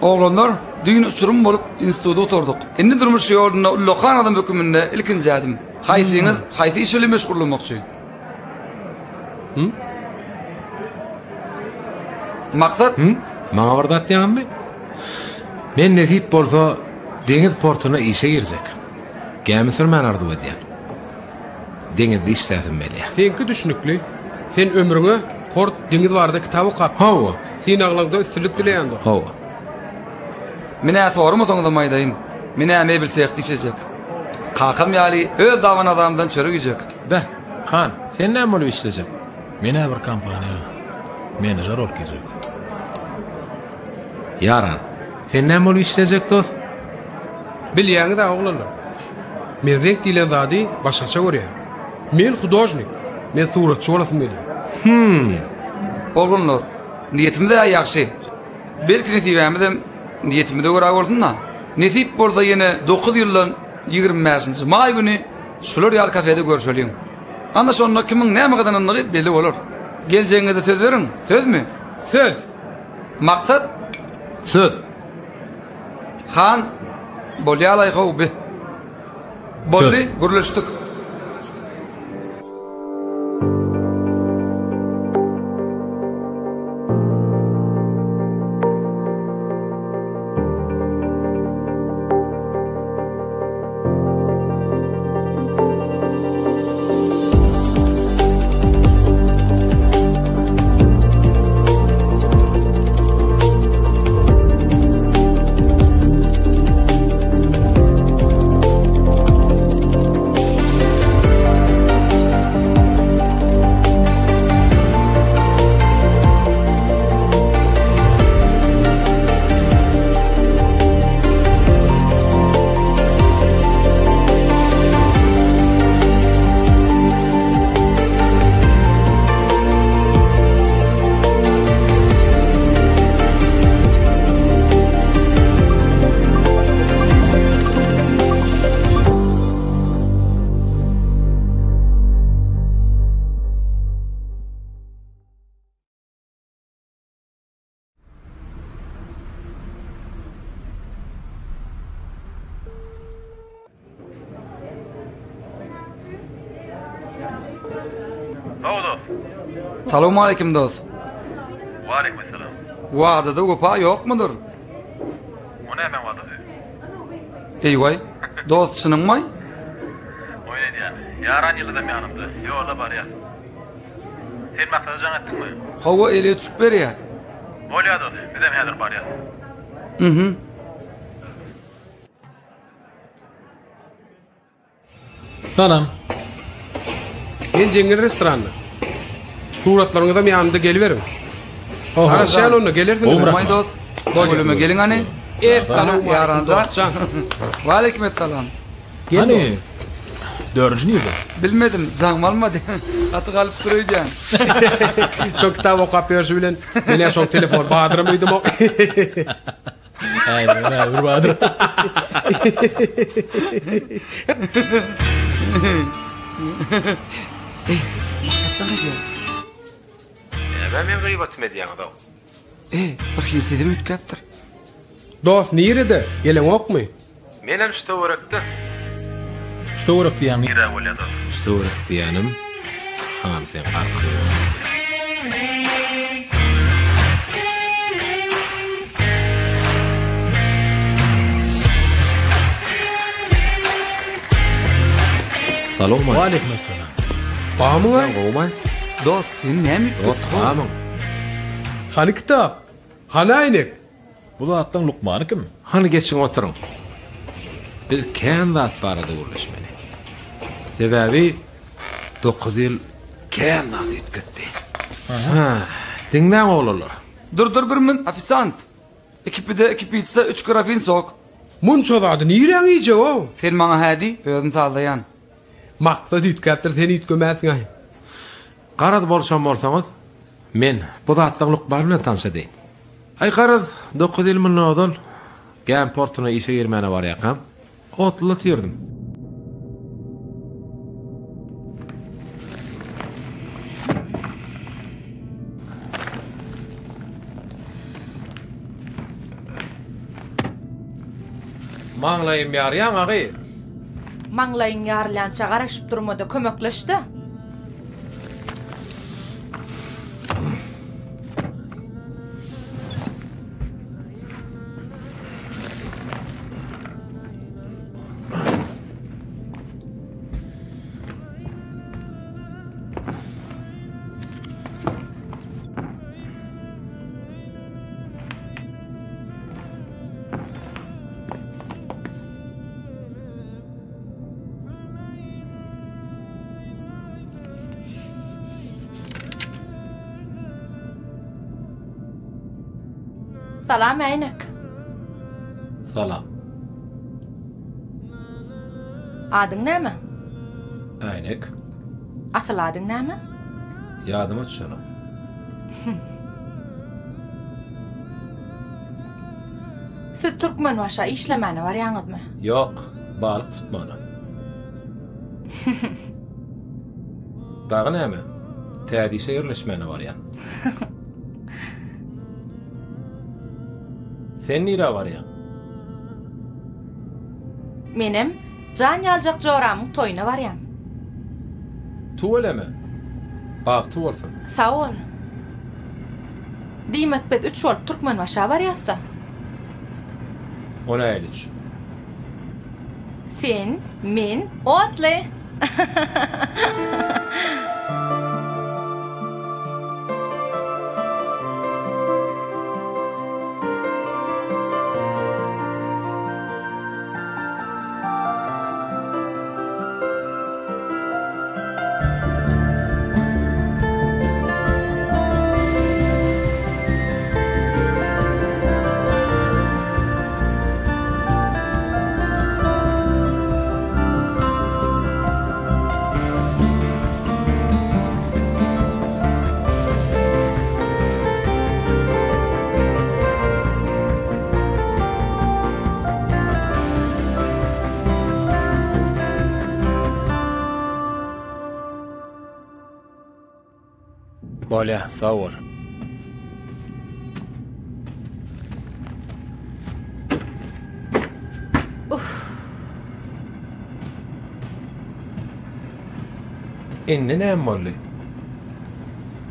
Oğlanlar düýün uçurum bolup institutda oturduk. Indi durmuş ýoluna Ullokan adam höküminde ilkinji adım. Haýsyňyz haýsy iş bilen meşgullanmakçy? Maksat? Maňa bir zat diýänmi? Men nesip bolsa deňiz portuna işe girsek. Gämi sürmän arzuw edýän. Deňizde işläsim gelýär. Senki düşnükli. Sen ömrüňe port deňiz barada kitap okap. Hawa. Sen aglaňda üstünlük dileýändi. Hawa. Mine sorum soňda maýdaýyn. Mine äme bilsek diýjek. Kakam ýaly öz dawan adamdan çörügijek. Bä, han, sen näme bolup işlejek? Mene bir kampanya menajer ol kirjek. Yaran, sen näme bolup işlejek dost? Bilýäňiz aglalar. Men renk diýilen zady başgaça görýär. Men hudojnik. Men suratçy bolasym gelýär. Oğlanlar, niýetimiz de ýaxşy. Belki nesibämiz hem niýetimize görä bolsun da. Nesip bolsa ýene 9 ýyldan 25-nji may güni şular ýal kafede görüşelim. Anda şonda kimiň näme gadanlygy belli bolar. Geljeňizde söz beriň, sözmü? Söz. Maksat? Söz. Han, bolýalay howby. Boldy, gürleşdik. Salamu aleykum dost. Wa aleykum selam. Wagda gopa ýokmudur? O näme wagdy? Eýway, dost çynynmy? Oýle diýär. Yaran ýylda ýanymda. Ýolda barýar. Sen maksada jaň etdiňmi? Hawa ele çyk berýär. Bolýady. Bizem häzir barýar. Salam. Men jeňin restoranda. Suratlaryňyza ýanymda geliberiň. Araşan onu gelersin. Olmay dost. Bolüme gelin hani. Salam yaranza. Wa aleykum selam. Hani 4-nji ýerde. Bilmedim, zaň almady. Aty galyp durýan. Şo kitap okap ýörşi bilen mene şo telefon badyrymaýdym o. Aynen, bir badyr. Kaçak ediyor. Ben gıybat etmediğin adam. Bir kimsede mütkaptır. Dost nirede? Gelen okmy? Menem işte uğraktı. Что урак diýän? Ýere bolýady. İşte uğrak diýenim. Han sen arkyň. Salamu Wa aleykum selam. Bamyň? Sen gowman? Dost, sen näme Dost, tamam. Hani kitap? Hani aynek? Bu zatdan Lukmany kim? Hani geçin oturun. Biz kändat barada görüşmeli. Sebebi 9 ýyl kändat etgitdi. Dinlen oğlular. Dur bir min, afisant. İki pizza, 3 grafin sok. Munço zady nireň iýje o? Sen maňa hädi, özüm sallayan. Maksat ütkäpdir seni ütkömäsiň ay. Qarad bolşan bolsaňyz, men bu zatdan Lukman bilen tanşadym. Ay qarad 9 ýyl mun odal, gän portuna işe girmäne barýakam. Otla týerdim. Maňlaýym ýarýan agy. Maňlaýyň ýarlança garaşyp durmada kömekleşdi. Salam Aynak. Salam. Adyň näme? Aynek. Asıl adyň näme? Ýadyma düşerim. Siz Türkmen başa işlemeni barýaňyzmy? Ýok, balyk tutmany. Dagy näme? Tädise ýerleşmeni barýan. Sen nire barýan? Menem jan ýaljak joramyň toýuna barýan. Tu eleme. Bagty bolsun. Sağ ol. Diýmek biz 3 bolup Türkmen başa barýarsa. Ona eliç. Sen, men, otly. Bolya, sağ ol. Indi näme boldy?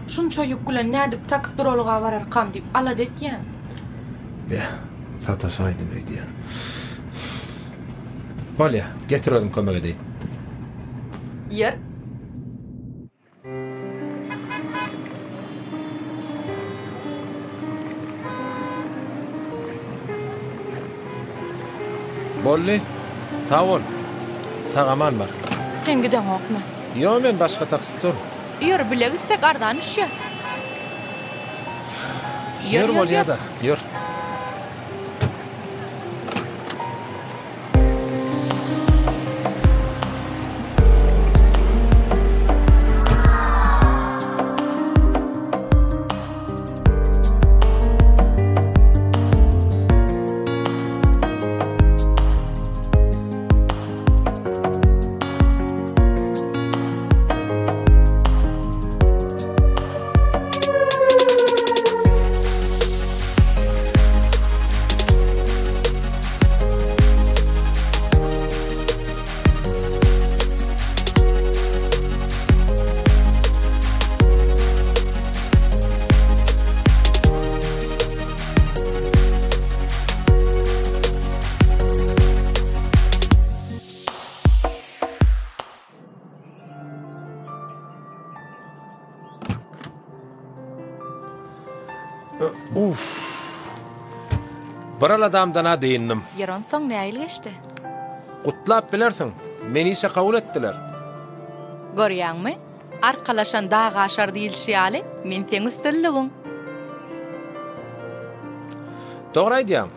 Şunça ýük bilen nädip takyp duralga bararkam diýip alad etýän. Ya, sataşaýdym öýdýän. Bolya, getiredim kömek edeyim. Yer. Bolly, sağ ol. Sagaman bar. Sen giden okma. Yo, men başga taksi dur. Yer bile gitsek ardan düşýär. Yer bolýa da, yer. Baral adamdan adayındım. Yaron soň näil geçdi? Kutlap bilersin. Meni ise kabul ettiler. Görýäňmi? Arkalaşan dağa aşar diýilşýäli, men seň üstünligin. Doğru aýdýam.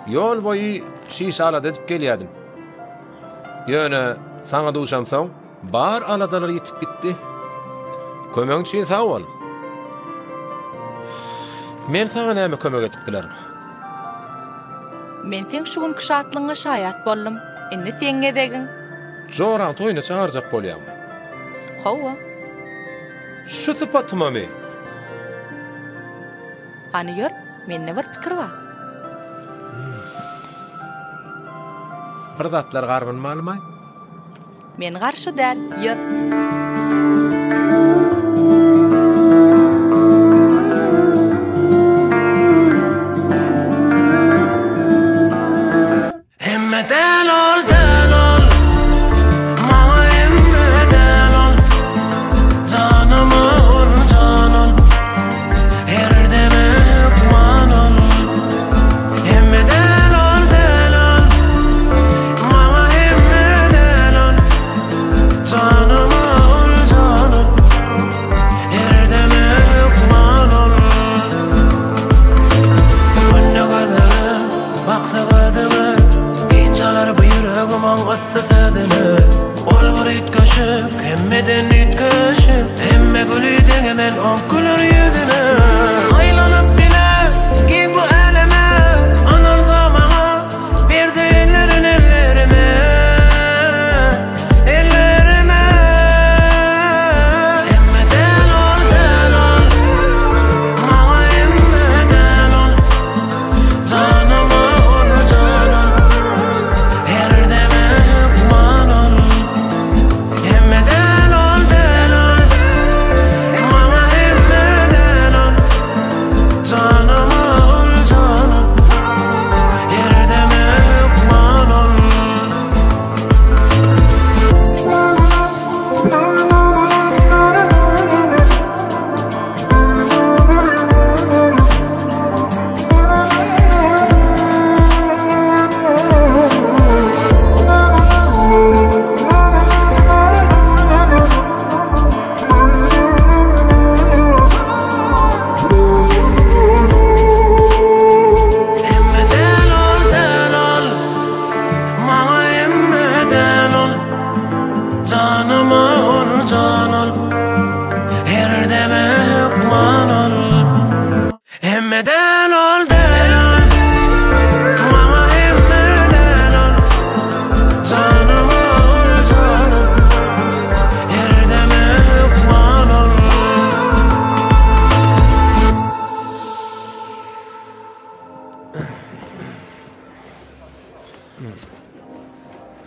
Yol boyu şiş alad edip gelýärdim. Ýöne saňa duşam soň bar aladalar ýetip gitdi. Kömeň üçin sağ ol. Men saňa näme kömek etipdiler? Men seň şu gün kışatlyňa şaýat boldum. Indi seň edegin. Joran toýuna çağırjak bolýarmy? Hawa. Şu sypatyma me. Hani ýör, mende bir pikir bar. Bir zatlar garbynmalymay? Men garşy däl, ýer.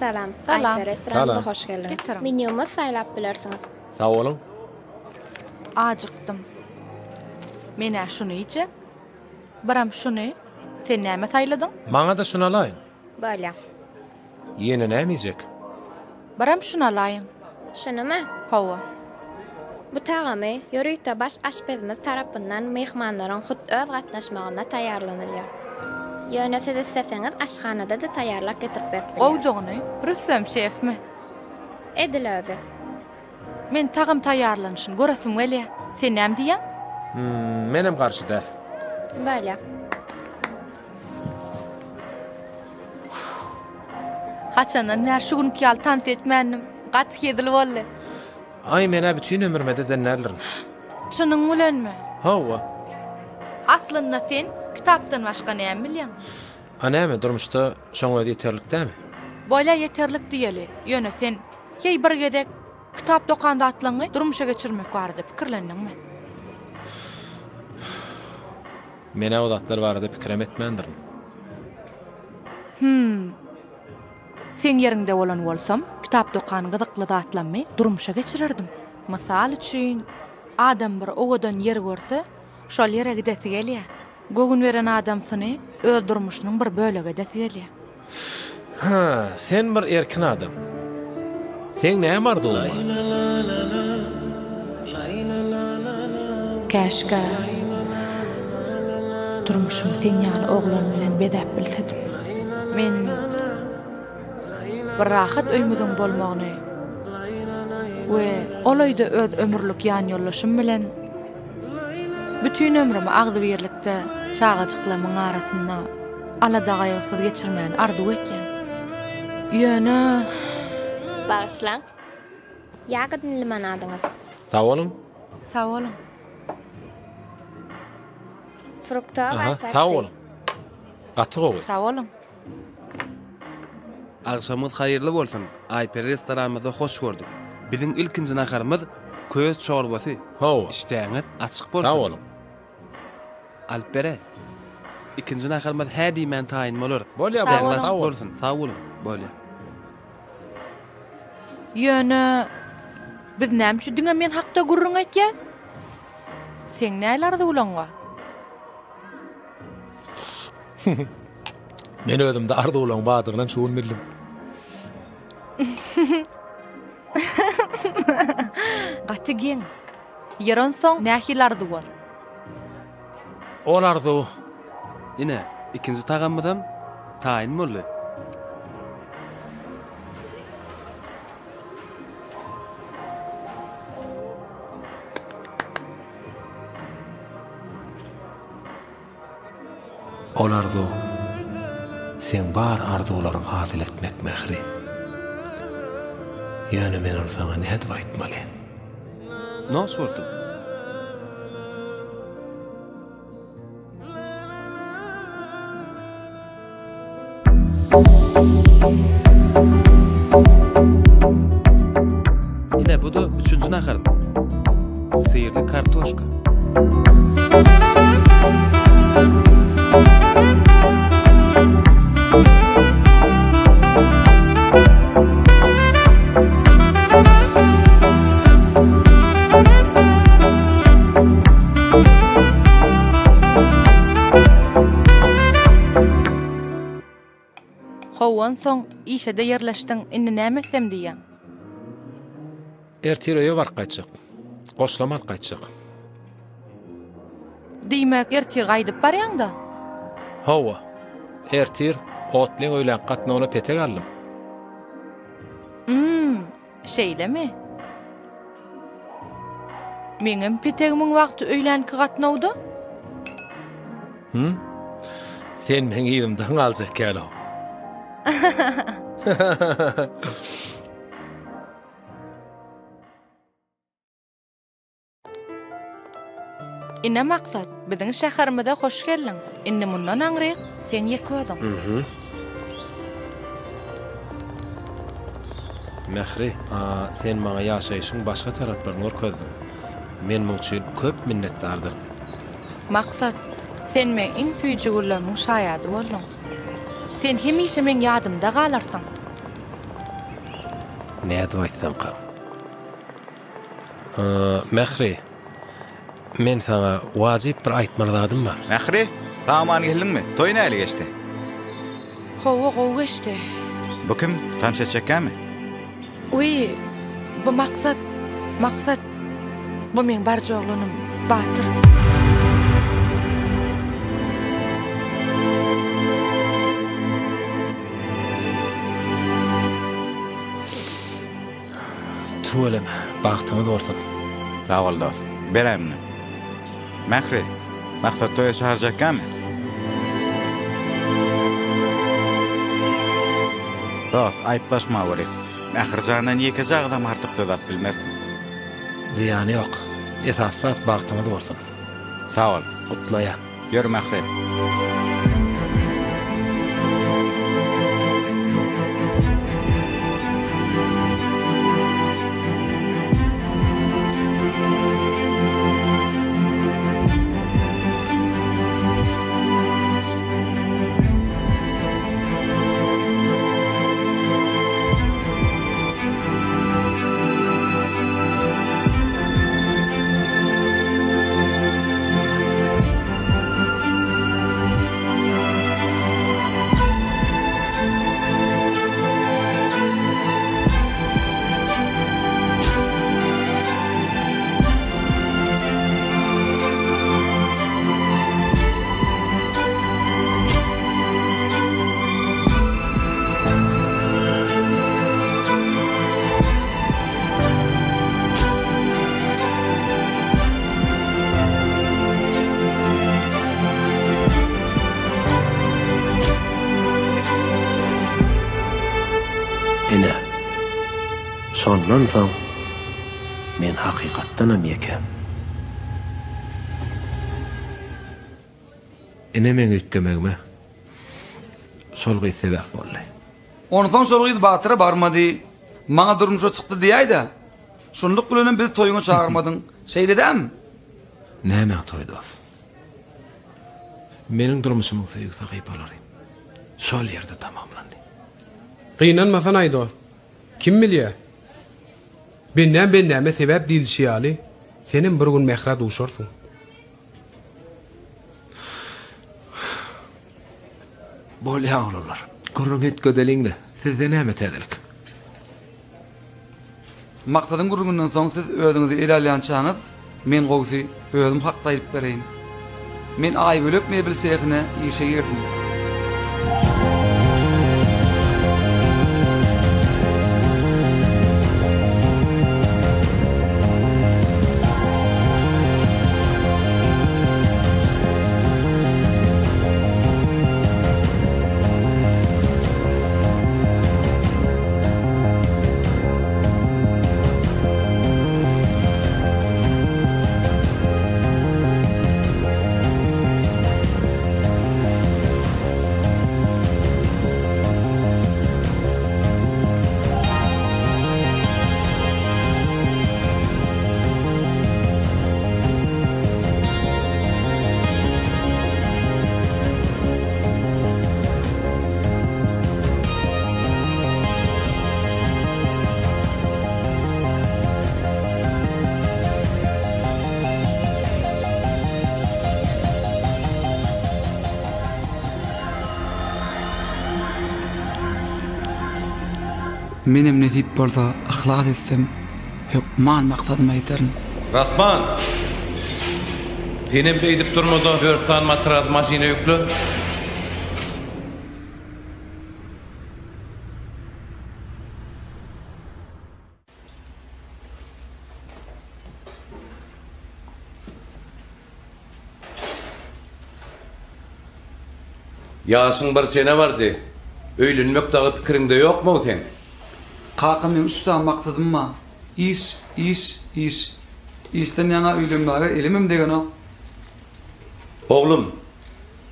Salam. Salam. Ayper restoranına Salam. hoş geldiniz. Getirin. Menyumu saylap bilersiniz. Sağ olun. Acıktım. Mene şunu yiyecek. Baram şunu. Sen näme sayladın? Maňa da şunu alayın. Böyle. Yeni nämeyecek? Baram şunu alayın. Şunu mu? Hawa. Bu tağamı yörükde baş aşpezimiz tarafından mehmanların hut öz gatnaşmağına tayarlanılıyor. Yöne siz isteseniz aşxanada da tayarlap getirip berip. Gowdugyny Rüstem şef mi? Edil özü. Men tagım taýarlanşyn göresim gelýär. Sen näme diýen? Menem garşy däl. Böyle. Haçandan mer şu günki ýaly tans etmänim. Gaty hedil bolla. Ay mene bütün ömürmede denlerlerim. Şunuň bilenmi? Hawa. Aslynda sen kitapdan başga näme bilýän? Anäme durmuşda şoňa ýeterlikdämi? Boýla ýeterlik diýeli. Ýöne sen ýeý bir gezek kitap dokanda atlaňy durmuşa geçirmek bardy pikirlendiňmi? Mene o zatlar barada pikirem etmendirim. Sen ýerinde bolan bolsam, kitap dokany gyzykly zatlanmy durmuşa geçirirdim. Mysal üçin, adam bir owadan ýer görse, şol ýere gidesi gelýär. Gögün beren adamsyny öz durmuşynyň bir bölegi edesi gelýär. Ha, sen bir erkin adam. Sen näme arzuwun? Käşke durmuşum sen ýaly oglan bilen bedäp bilsedim. Men bir rahat öýmüziň bolmagyny we olaýda öz ömürlük ýan ýollaşym bilen bütün ömrümi agdy birlikde çağajyklamyň arasynda aladagaýysyz geçirmäni arzu etken. Ýöne Bağışlan. Ýagydyn limanadyňyz. Sağ olun. sağ olun. Frukta Aha, we sağ olun. Gaty gowy. Sağ olun. Akşamyz haýyrly bolsun. Ayper restoranymyzda hoş gördük. Biziň ilkinji naharymyz köýet çorbasy. Hawa. İştäňiz açyk bolsun. Sağ olun. Alpere. İkinji naharymyz hädi men taýyn bolar. Bolýar, Sağ olun. İştäňiz açyk Sağ olun. bolsun. Sağ olun. Bolýar. Ýöne biz näme diňe men hakda gurrun etýäs? Sen nälerdi ulanğa? Men özümde ardy ulan badygyndan şuun bildim. Gaty giň. Ýaran soň nähilardy bar? Olardy. Ine, ikinji tagamydam taýin boldy. Olardy. Sen bar arzuwlaryň hasyl etmek mehri. Ýöne men onu sana näde aýtmaly? Nos boldy? Ine bu da 3-nji naharym. Seyirli kartoşka. Howan soň işede ýerleşdiň, indi näme etsem diýen. Ertireýe barqaýçyk. Goşlama arqaýçyk. Diýmek ertir gaýdyp barýaňda. Hawa. Ertir otlyň öýlen gatnawyna petek aldym. Şeýlemi? Meňem petegimiň wagty öýlenki gatnawdy. Sen meň ýerimden aljak gelo. Ine maksat, biziň şäherimize hoş geldiň. Indi mundan aňryk sen ýeközüň. Mehri, sen maňa ýaşaýyşyň başga taraplaryny görkezdiň. Men muň üçin köp minnetdardym. Maksat, sen men iň süýji güllerimiň şaýady boldun. Sen hemişe men ýadymda galarsyň. Näde aýtsam ka? Mehri, men sana wajyp bir aýtmaladym bar. Mehri, taman geldiňmi? Toý näle geçdi? Howa gowy geçdi. Bu kim? Tanşa çekkämi? Uy, bu maksat. Bu men barja oglanym, Batyr. Tuğalem, bagtyňy dorsun. Sağ ol dost. Beremni. Mehri, maksat toýa çağırjakkämi? Dost, aýtlaşma gerek. Ähirjagyndan ýeke jagdam artyk söz at bilmerdim. Ziýany ýok. Esasat bagtyňy dorsun. Sağ ol. Gutlaýa. Ýör Mehri. Şondan soň men hakykatdanam ýekem. Ene men ütgemegme şol sebäp boldy. Ondan sonra Batyra barmady. Maňa durmuşa çykdy diýäýdi. Şunduk bilen biz toýuňa çağırmadyň. Seýledem? Näme toýdys? Meniň durmuşymyň seýgisi gypalary. Şol ýerde tamamlandy. Gynanmasan aýdy. Kim bilýär? Benden sebäp dilşýaly. Senin bir gün mehra duşarsyň. Bolýa olarlar. Gurrun etgödeliňle sizde näme täzelik? Maksadın gurgundan soň siz özüňizi ilerleýänçäňiz, men gowsy özüm hakda aýyp bereýin. Men aý bölek mebil sehine işe girdim. Menem nesip bolsa ahlas etsem, hukman maksadyma ýeterim. Rahman! Senem beýdip durmada börtan matraz maşina ýüklü. Ýaşyň bir sene bardy. Öýlenmek dagy pikirinde ýokmy sen? Kaka men ustam maksadım ma. İş. İşten yana öýlenmäge elimim degen o. Oglum,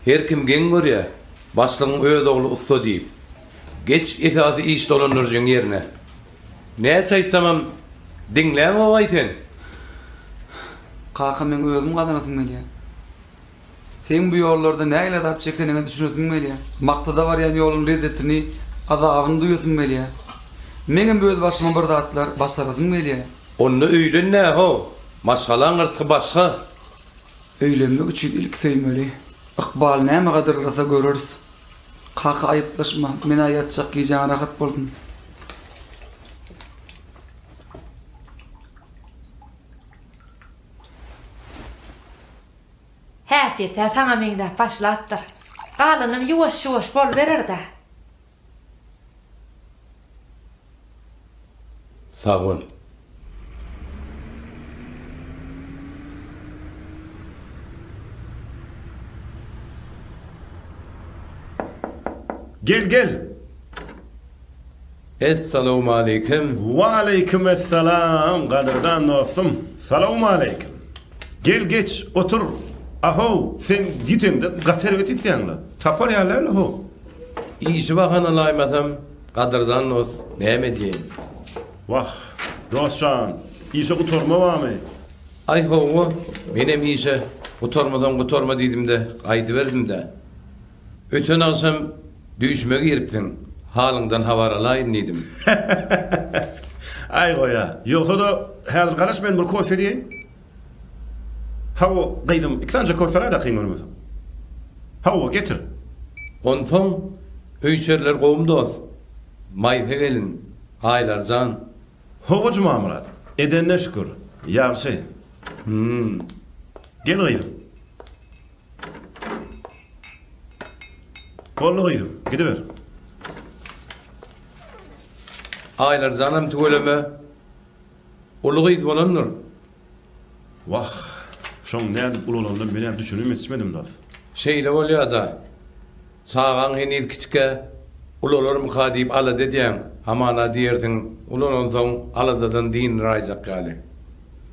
her kim gen görýär, başlygyň öz ogly usta diýip. Geç esasy iş dolanyrjyň ýerine. Näçe aýtsamam, diňläň o aýten. Kaka men özüm gadanasyň gelýär. Sen bu ýollarda näle dap çekenine düşünýärsiň gelýär. Maktada barýan ýoluň lezzetini, azabyny duýasyň gelýär. Meňem bu öz başyma bir zatlar başarasyň gelýär. Onu öýlen näho? Maşgalan ırtky başga. Öýlenmek üçin ilk söýmeli. Iqbal näme gadyrlasa görürüz. Kaka aýyplaşma, men aýatjak giýjäň rahat bolsun. Häsiýete saňa meňde başlapdyr. Galynym ýuwaş-ýuwaş bol berer-de. Sağ ol. Gel. Esselamu aleyküm. Wa aleyküm esselam. Gadırdan dostum. Salamu aleyküm. Gel geç otur. Aho sen gitende gatervet etýänler. Tapar ýerler ho. İşi bakan alaýmasam, gadırdan dost, näme diýen? Wah, dostcan, işe gutorma bamy? Ay howa, menem işe gutorma diýdim-de, gaýdy berdim-de. Öten aksam düşmege giripdiň. Halyňdan habar alaýyn diýdim. Ay goýa, ýoksa da häzir garaş men bir kofe diýin. Hawa gaýdym, iktanca kofera da kynýarmysyn. Hawa getir. Onsoň öýçerler gowum dost. Maýsa gelin, aýlarjan. Hawa juma Murat, edenne şükür. Ýaxşy. Gel gaýdym. Bolly gaýdym, gidiber. Aýlarjanam tügeleme. Ulugyt bolanlar. Wah, şoň näde ululanlar meni düşünüp etmedim dost. Şeýle bolýar da. Çağan henüz kiçike ulular muhadip ala dediň, hamana diýerdiň, ululan soň aladadan din raýjak gali.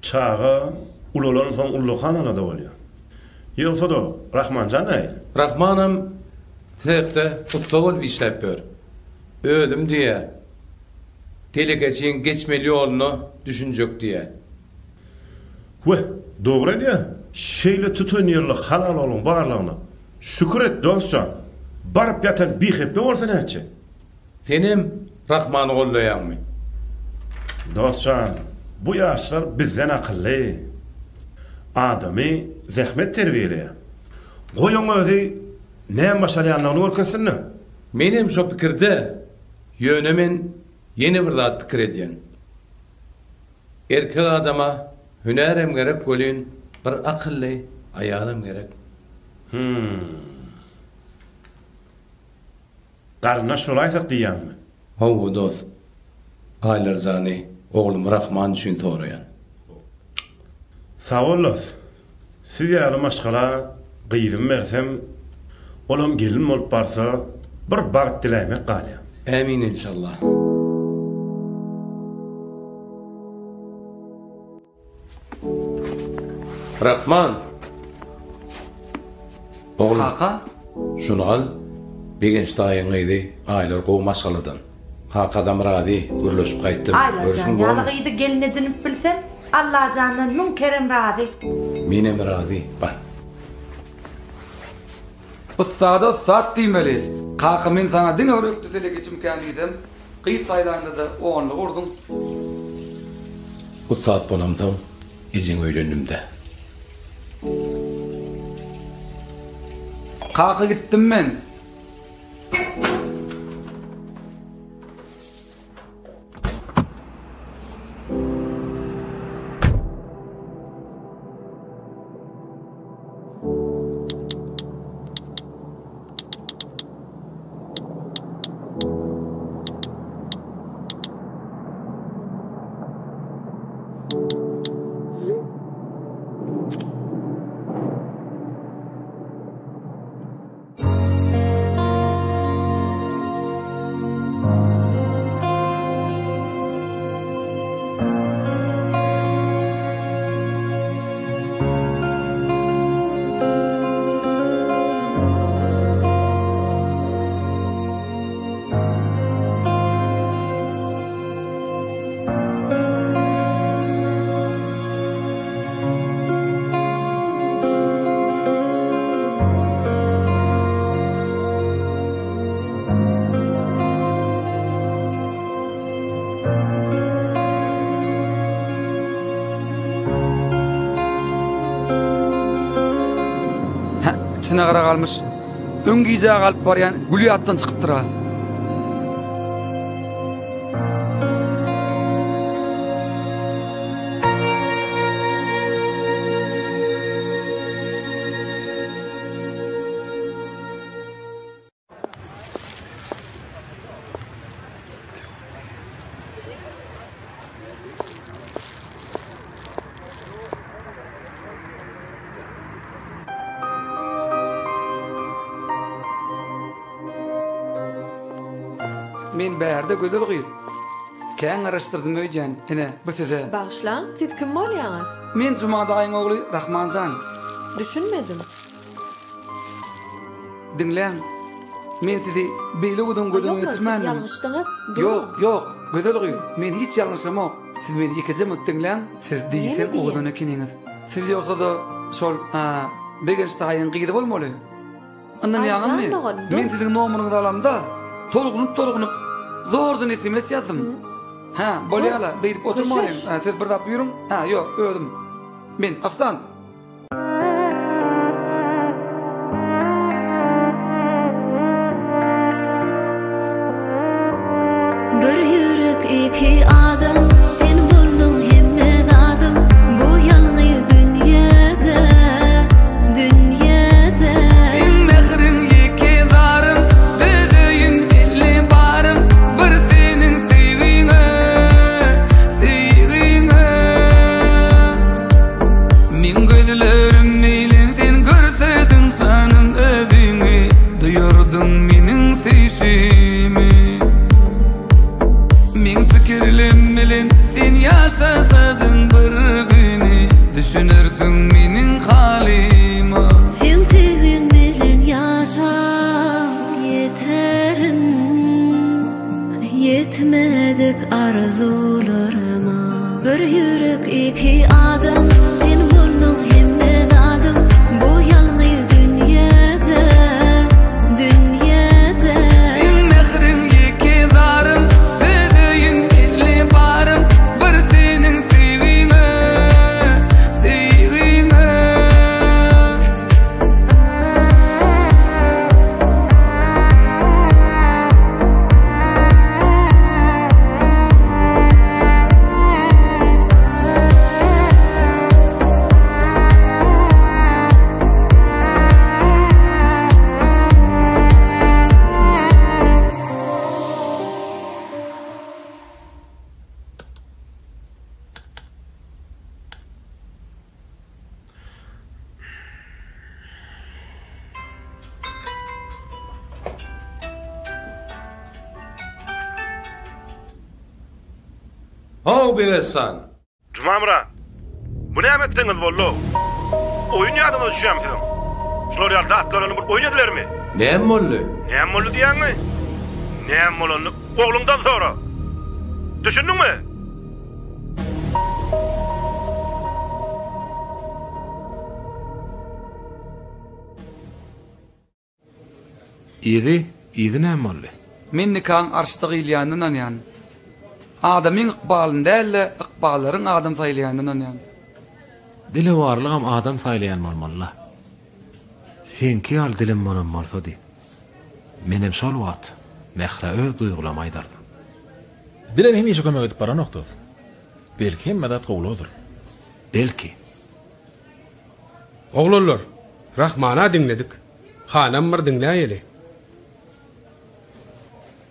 Çağa ululan soň ulluhan alada bolýar. Ýoksa da Rahmanjan näýdi? Rahmanam tehte ustawol işläp ber. Öldüm diýe. Telegeçiň geçmeli ýoluny düşünjek diýe. Weh, dogry diýe. Şeýle tutun ýerli halal bolun barlygyna. Şükür et dostcan. Barıp yatan bir heppe bolsa näçe? Senem Rahmany gollaýarmy? Dostcan, Bu yaşlar bizden akıllı. Adamy zähmet terbiyeleýär. Goýun özi näme başarýanlygyny görkezsinmi? Menem şo pikirde ýönemen ýene bir zat pikir edýän. Erkek adama hünärem gerek bolýan bir akylly aýalym gerek. Garna şolaýsa diýýärmi? Hawa dost. Aýlar zany oglum Rahman üçin soraýan. Sağ olas. Siz ýaly maşgala gyýdym bersem, olam gelin bolup barsa, bir bagat dilämek galýa. Amin inşallah. Rahman. Oğlum. Kaka? Şunu al. Begenştaýyň ýygy aýlar gowy maşgaladan. Hakadam rady gürleşip gaýtdym. Görüşüm bolmaly. Ýaly gelin edinip bilsem, Allah jandan mün kerem rady. Menem rady. Bar. Ustada sat diýmeli. Kaka men sana diň öwrekde tele geçim kändidem. Gyýt aýlanda da oňly gurdum. Ustat bolamsam, ejen öýlenimde. Kaka gitdim men. içine gara kalmış. Öngüýje galyp barýan Gülýatdan çykypdyr. Men bärde gözel gyýy. Käň araşdyrdym öýden, ene bütede. Başla, siz kim bolýaňyz? Men Jumadaýyň ogly Rahmanjan. Düşünmedim. Dinleň. Men sizi beýle gudum getirmänim. Ýalňyşdyňyz. Ýok, gözel gyýy. Men hiç ýalňyşamok. Siz meni ýekejem dinleň. Siz diýsen ogdan ekeniňiz. Siz ýoksa şol Begenştaýyň gyýdy bolmaly. Ondan ýaňam men siziň nomunuňyzy alamda. Tolgunup zordan SMS ýazdım. Ha, bolýala, beýip oturmaýyn. Siz bir dap ýürüň. Ha, ýok, öldüm. Men Afsan. Bir ýürek iki adam, sen bolnuň hemme adam. Bu ýalňyz dünýede. Sen mehrin iki darym, düzüýün elli barym. Bir senin sevgiňe. Min Haw beresan. Cumamra. Bu näme etdiňiz bollo? Oyun ýadyma düşýärmiň. Şolar ýalda atlaryny bir oyun edilermi? Näme boldy? Näme boldy diýäňmi? Näme bolany oglundan sonra? Düşündiňmi? Ýedi näme boldy? Men nikaň arşdygy ilýändiň ýan. Adamyň ykbalyny dälle, ykballaryň adam saýlaýandyň ýan. Dile warlygam adam saýlaýan bolmaly. Senki al dilim bolan bolsady. Menem şol wagt mehre öz duýgulamy aýdardy. Bilen hem işe kömek edip baran oktoz. Belki hem medet gowludur. Belki. Oglanlar, Rahmana dinledik. Hanam bir dinläýeli.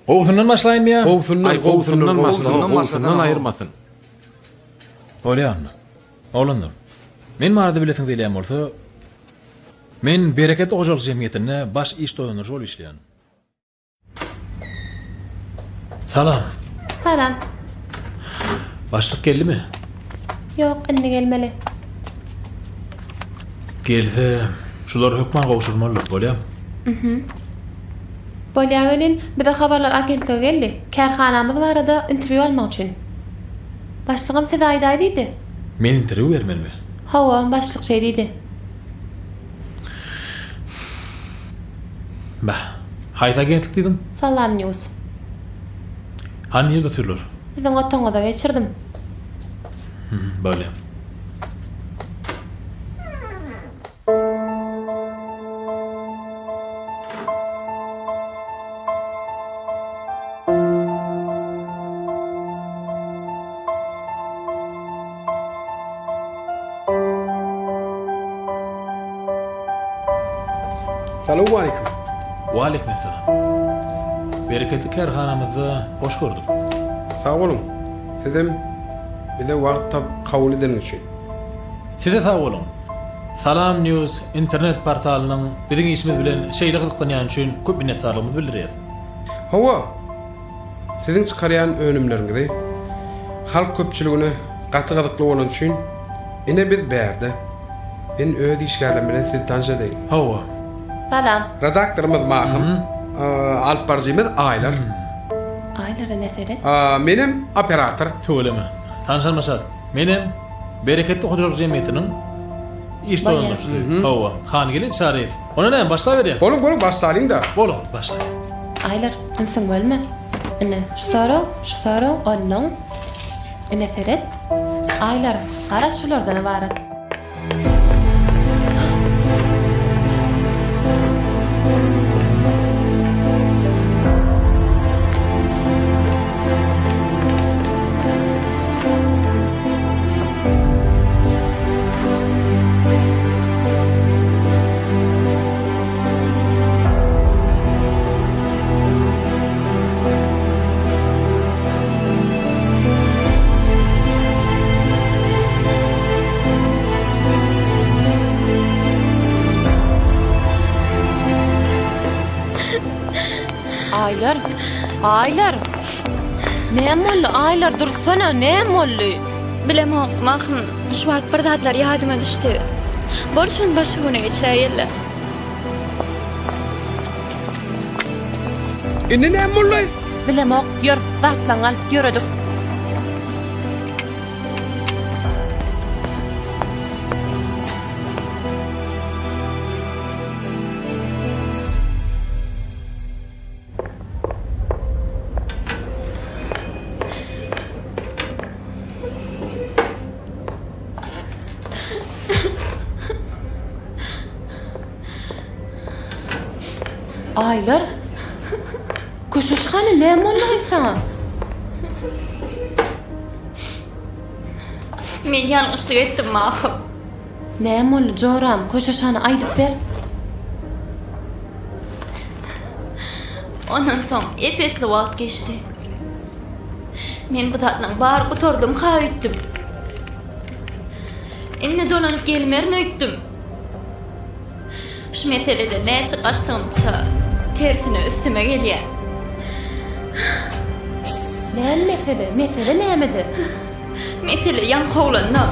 Oğuzundan başlayın mı ya? Oğuzundan ayırmasın. Olyanlı. Oğlanlar. Men marada biletin diýýän bolsa, men bereket ojal jemgyýetine baş iş doýanyr jol işleýän. Salam. Salam. Başlyk geldimi? Yok, indi gelmeli. Gelse, şular hökman gowşurmaly bolýar. Bolýawyň bir de habarlar agentligi geldi. Kärhanamyz barada interview almak üçin. Başlygym size aýdaýdy. Men interview bermenmi? Hawa başlyk şey diýdi. Bah, haýta agentlik diýdim. Salam News. Hanny ýerde türler? Biziň otaňyza geçirdim. Bolýar. Salamu aleykum. Wa aleykum selam. Bereketli kärhanamyzda hoş gördük. Sağ olun. Sizem bize wagt kabul edilmek üçin. Size sağ olun. Salam News internet portalynyň biziň işimiz bilen şeýle gyzyklanýan üçin köp minnetdarlygymyzy bildirýär. Hawa. Siziň çykarýan önümleriňizi halk köpçüligine gaty gyzykly bolan üçin ine biz bärde. Men öz işgärlerim bilen sizi tanışadyň. Hawa. Salam. Redaktorymyz Mahym. Alparzymyz Aylar. Aylar neferet? Menim operator. Töweleme. Tanışalmasak. Menim bereketli hocalyk jemgyýetiniň iş doýanyşy. Hawa. Hangili Şarif. Ona näme başla berýär? Bolun başlaýyn da. Bolun başla. Aylar, insin bolma. Ine şoföro, ondan. Neferet. Aylar, gara şulardan ibaret. Aylar. Näme boldy? Aylar dursana, näme boldy? Bilemok, Mahym. Şu wagt bir zatlar ýadyma düşdi. Bolşan başy güne geçirýärler. Indi näme boldy? Bilemok, ýör, zatlaň al, ýöredik. Aylar. Köşeşhane näme boldy sana? Men ýalňyşlyk etdim Mahym. Näme boldy Joram? Köşeşhane aýdyp ber. Ondan soň epesli wagt geçdi. Men bu tatlaň bar oturdum, kaýtdym. Indi dolanyp gelmerini öýtdüm. Şu meselede näçe gaçdymça tersine üstüme gelýär. Näme mesele? Mesele nämedi? Mesele yan kovlanna.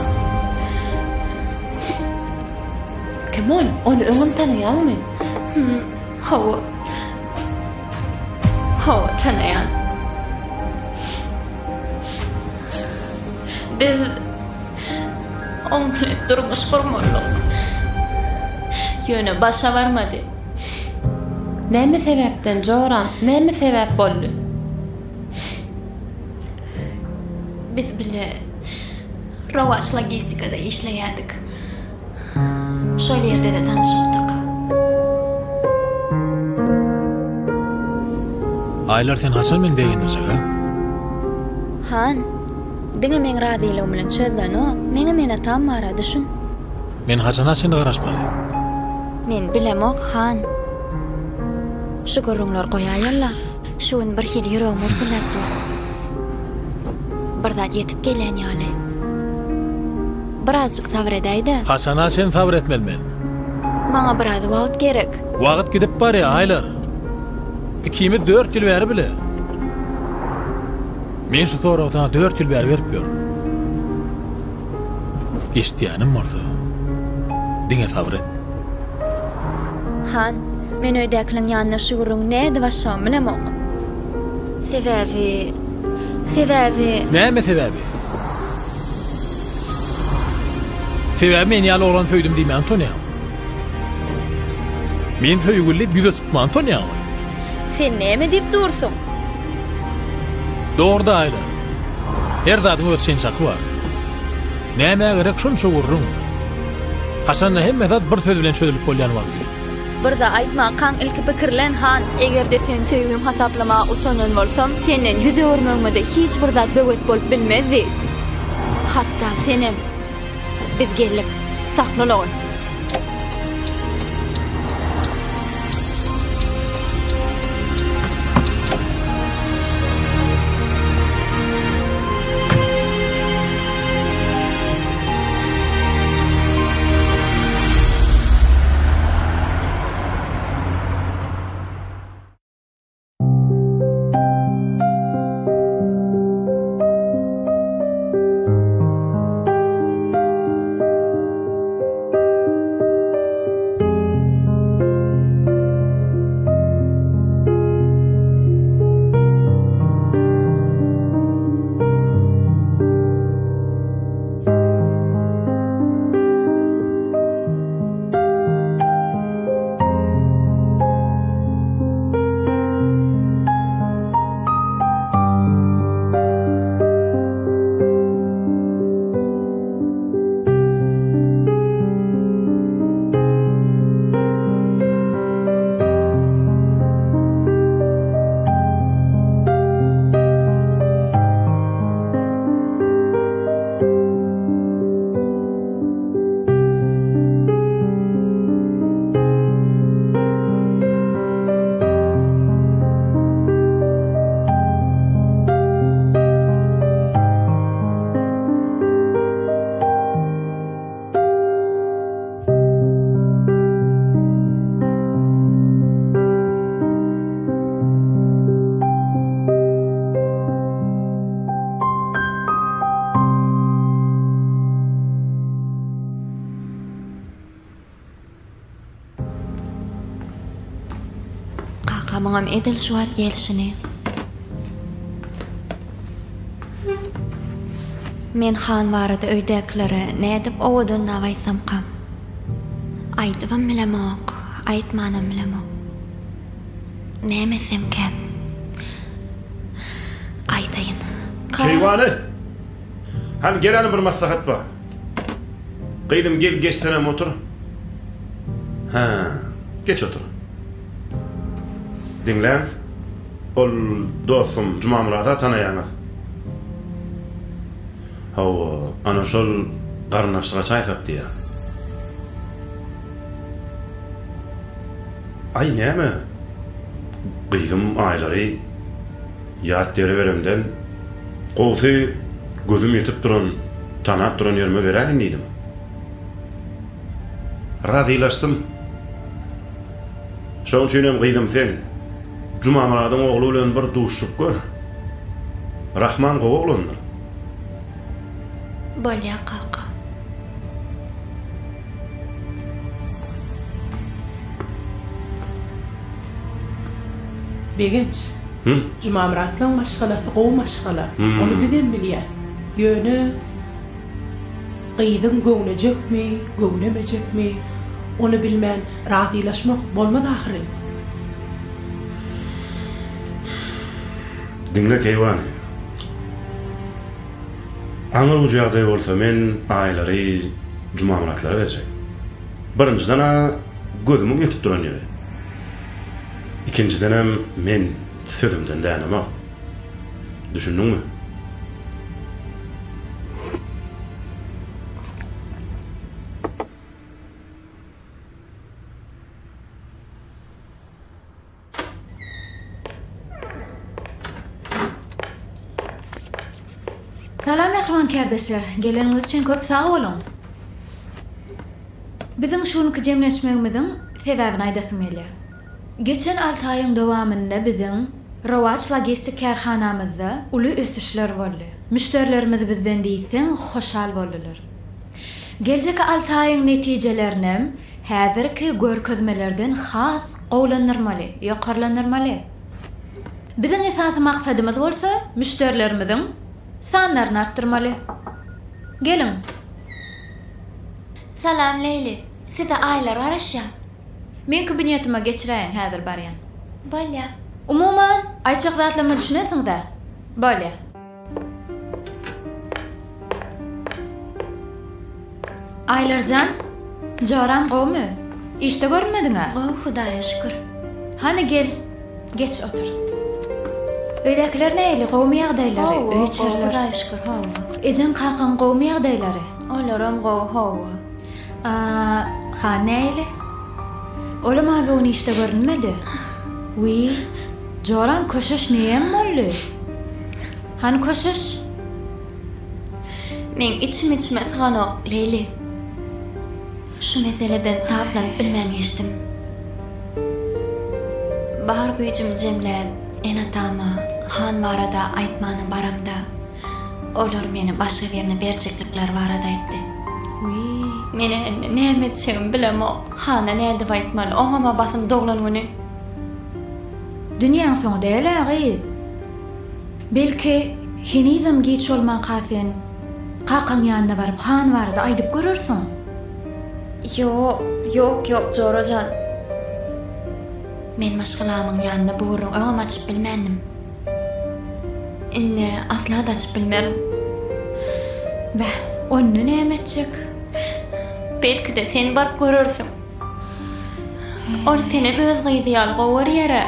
Kemal, onu öňüm tanaýarmy? Hawa. Hawa tanaýan. Biz onunla durmuş kurmalyk. Ýöne başa barmady. Näme sebäpden Joran, näme sebäp boldy? Biz bile Rawaç logistikada işleýärdik. Şol ýerde de tanışypdyk. Aylar sen haçan men beýendirjek ha? Han, diňe men radylygyň bilen çözden o, mene tam mara düşün. Men haçan seni garaşmaly. Men bilemok Han. Şu gurrunlar goýaýarlar. Şuň bir hil ýüreg mursulatdy. Bir zat ýetip gelen ýaly. Birazjyk sabr edäýdi. Haçan sen sabr etmelimen. Maňa biraz wagt gerek. Wagt gidip bar ya Aylar. Ikimiz 4 ýyl bäri bile. Men şu soragyna 4 ýyl bäri berip ýör. Eşdiýanym bolsa. Diňe sabr et. Han, men öýdäkliň ýanyna şu gurrun näde başam bilemok. Sebäbi... Näme sebäbi? Sebäbi men ýaly oglan söýdüm diýmän Antonio. Men söýgüli bize tutma Antonio. Sen näme diýip dursun? Doğru da Aylar. Her zadyň ötşen çaky bar. Näme gerek şunça gurrun. Hasanna hemme zat bir söz bilen çözülüp bolýan wagt. Bir da aýtma kaň ilki pikirlen Han, egerde sen söýgüm hasaplama utanan bolsam, senden ýüze görmegmede hiç bir zat böwet bolup bilmezdi. Hatta senem biz gelip saklalan. Maňam edil şu wagt gelişini. Men Han barada öýdäklere nädip owadan nawaysam kam. Aýtybam bilemok, aýtmanam bilemok. Nämesem kem. Aýtaýyn. Keýwany. Han geleni bir maslahat bar. Gydym gel geçsenem otur. Ha, geç otur. Dinlen, ol dostum Cuma Murat'a tanaýaňyz. Hawa, ana şol garnaşyga çaý sapdy. Ay näme? Gydym aýlary ýat dere beremden gowsy gözüm ýetip duran, tanap duran ýerime beräň diýdim. Razylaşdym. Şoň üçin gydym sen. Cuma Murat'ın oğlu bilen bir duşup gör. Rahman gowy oglandyr. Bolýa kaka. Begenç. Cuma Murat'la maşgalası gow maşgala. Onu bilen bilýäs. Ýöne gyýdyn göwnejekmi, gownemejekmi? Onu bilmän razylaşmak bolmaz ahyry. Dinle Keyvan. Aňyr bu jagdaý bolsa men aýlary Cuma Muratlara berjek. Birinciden gözümü ýetip duran ýeri. İkinciden hem men sözümden dänemem. Düşündüňmi? Salam mehman kardeşler, geleniňiz üçin köp sag bolun. Bizim şunuky jemleşmegimiziň sebäbini aýdasym gelýär. Geçen 6 aýyň dowamynda biziň Rowaç logistik karhanamyzda uly ösüşler boldy. Müşterilerimiz bizden diýsen hoşal boldylar. Geljek 6 aýyň netijelerini häzirki görkezmelerden has gowlanyrmaly, ýokarlanyrmaly. Biziň esasy maksadymyz bolsa, müşterilerimiziň sanlaryny artdyrmaly. Gelin. Salam Leyli. Size aýlar baraşýa. Men kabinetime geçiräýin häzir barýan. Bolýa. Umuman aýçak zatlama düşünesiň-de. Bolýa. Aýlarjan, joram gowmy? İşte görünmediň-a? Gow, Hudaýa şükür. Hani gel, geç otur. Öýdekiler näýli gowmy ýagdaýlary, öýçerler. Hudaýa şükür, hawa. Ejen kakan gowmy ýagdaýlary. Olaram gow, hawa. Ha näýli? Olam abi onu işte görünmedi. Wi, joran köşeş näýem boldy? Han köşeş? Men içime sığanok, Leyli. Şu meseleden taplanyp bilmän geçdim. Bahar güýjüm jemlän, enatama, han barada aýtmany baramda. Olar meni başga birine berjeklikler barada aýtdy. Meni näme etjegim bilemok. Hana näde aýtmaly, oňama basym doglan güni. Dünýäň soňy däl agyz. Belki hinizam geç bolman gasen qaqaň ýanynda baryp han barada aýdyp görürsiň. Yok, Jorajan. Men maşgalamyň ýanynda buýruň öňem açyp bilmändim. Indi asla da açyp bilmem. Bäh, onu näme etjek? Belki de sen barıp görürsün. Ol seni öz gyýdýal gowar ýere.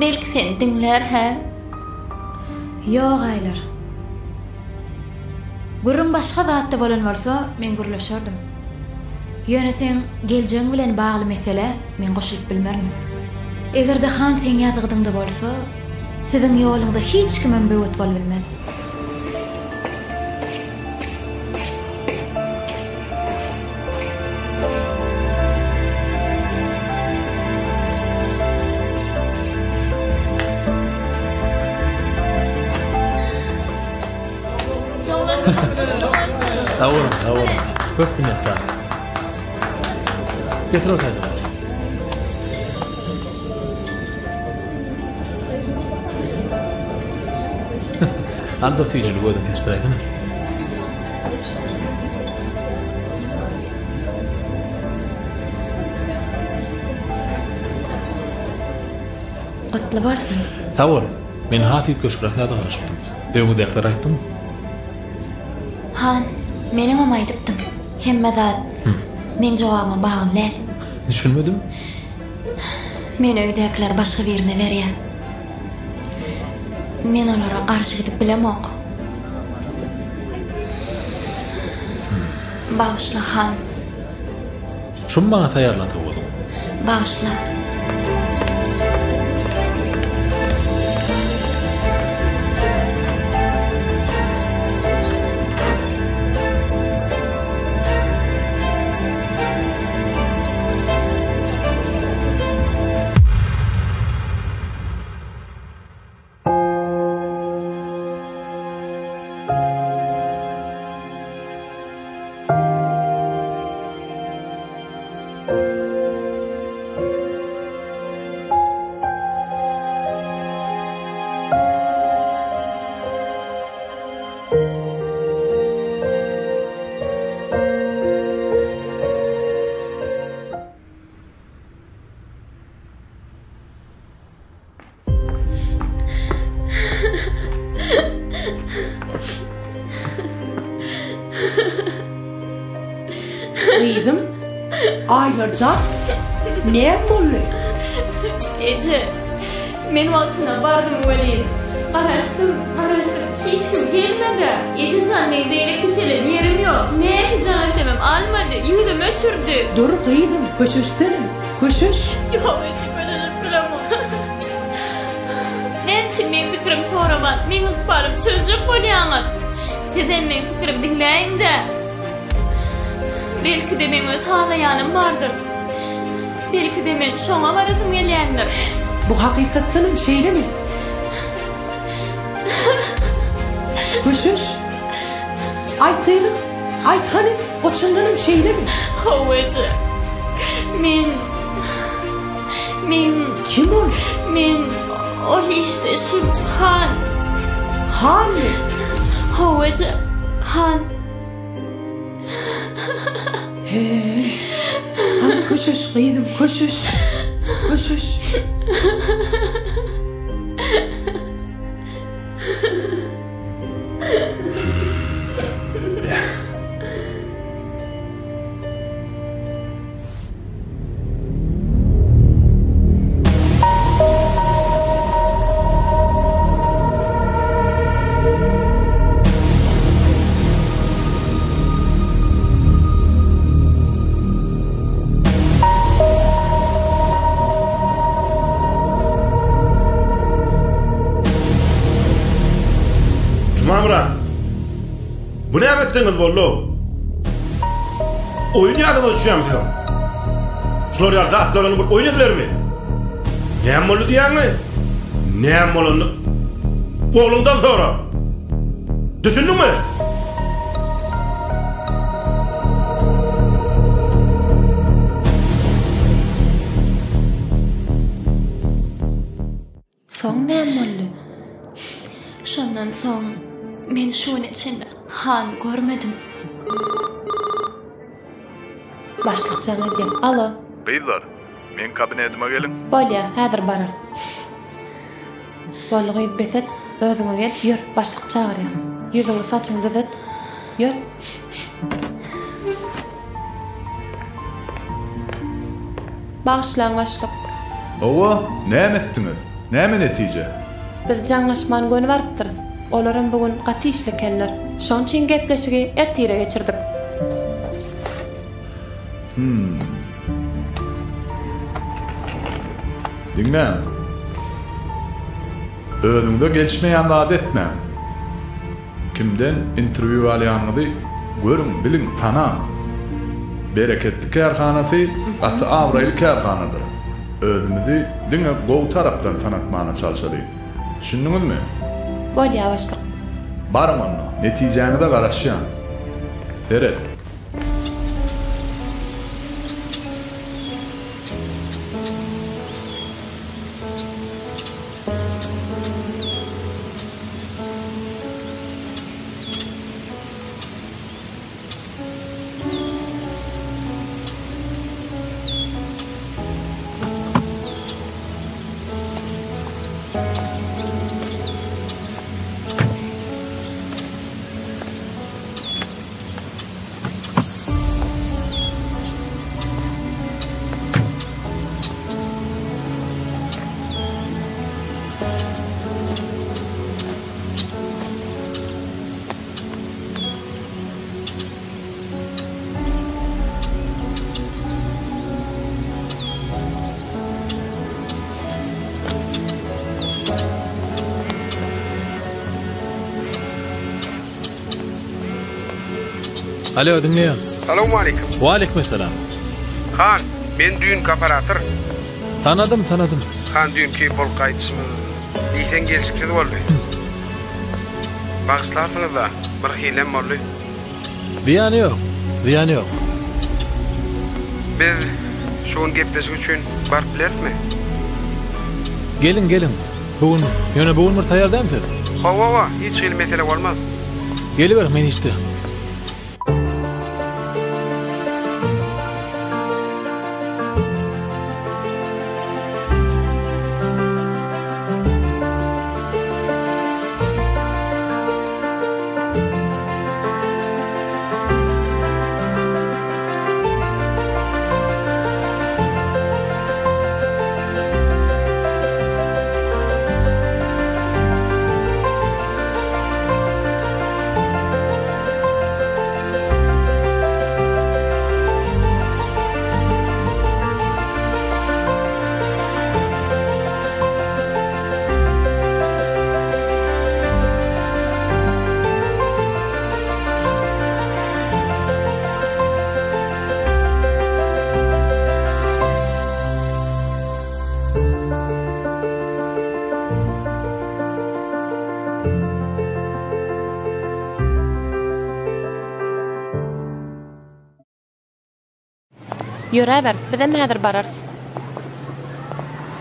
Belki sen diňler ha? Ýok aýlar. Gurrun başga zatda bolan bolsa, men gürleşerdim. Ýöne sen geljeň bilen bagly mesele men goşup bilmerim. Egerde han sen ýazgydynda bolsa, siziň ýoluňda hiç kimem böwet bol bilmez. Tavır. Köp minnettar. Getir otaydı. Aldo tüycülü koydum kestireydi. Gutly barsın. Tavır. Men hafif köşküraklarda garaşypdym. Öňüdekler aýtdym. Han, menim ama aýdypdym. Hemme zat. Men jogabymy baglanlar. Düşünmedim. Men öýdekiler başga birine berýär. Men olara garşy gidip bilemok. Bağışla Han. Şunu bana taýarlata bolun. Bağışla. Gıydım. Aylarca. Ne bolly? Ece, men altına bardım Walid. Araştım. Hiç kim gelmedi. Edincan neyde elektriçeler yerim yok. Ne edincan demem almadı. Yüzüm ötürdü. Dur gıydım. Koşuşsana. Koşuş. Yok Ece böyle bilemem. Ne için men fikrim soraman. Men barım çözecek bolýanlar. Sizden men fikrim dinleyin de. Belki de men öz halayanım vardır. Belki de men şoňa baradym gelýändir. Bu hakikattanım şeyle mi? Koşuş. Aytayım. Aytani. Oçandanım şeyle mi? Hovacı. Men... Kim ol? Men... O işte şimdi Han. Han mi? Hovacı. Han. Hey. Han koşuş gıydım. Koşuş. Mamra. Bu ne yaptınız bollo? Oyun yadınız düşüyorum size. Şular ya zatlarını oynadılar mı? Ne yapmalı diyen mi? Ne yapmalı? Oğlundan sonra. Düşündün mü? Soň ne boldy? Şondan soň men şuň için Han görmedim. Başlyk jaňa edýär. Alo. Beyler, men kabinetime gelin. Bolýa, häzir barar. Bolly beset, özüňe gel, ýür, başlyk çagyrýar. Ýüzüňi saçyňy düzet. Ýür. Bağışlaň başlyk. Owa, näme etdiňiz? Näme netije? Biz jaňlaşman göni barıpdyr. Olaryň bugün gaty işle keller. Şoň üçin gepleşigi ertire geçirdik. Dinle. Özüňde gelişmeýän zat etme. Kimden interview alýanyňy görüň, biliň, tana. Bereketli kärhanasy gaty Avril kärhanadyr. Özümizi diňe gowy tarapdan tanatmana çalşaly. Düşündiňizmi? Bolýa başlyk. Barman, netijäňi de garaşýan. Beret. Alo, dinleýän. Salamu aleykum. Wa aleykum selam. Han, men düğün kaparator. Tanadım. Han düğünki bol qaytışmy. Diýsen gelişikli boldy. Bagslarsynız da bir hilem boldy. Diýany ýok. Biz şoň gepleşik üçin barp bilersmi? Gelin. Bugün bir taýar dämsiz? Hawa, hiç hil mesele bolmaz. Geliber men işte. Ýöre ber, bizem häzir bararys.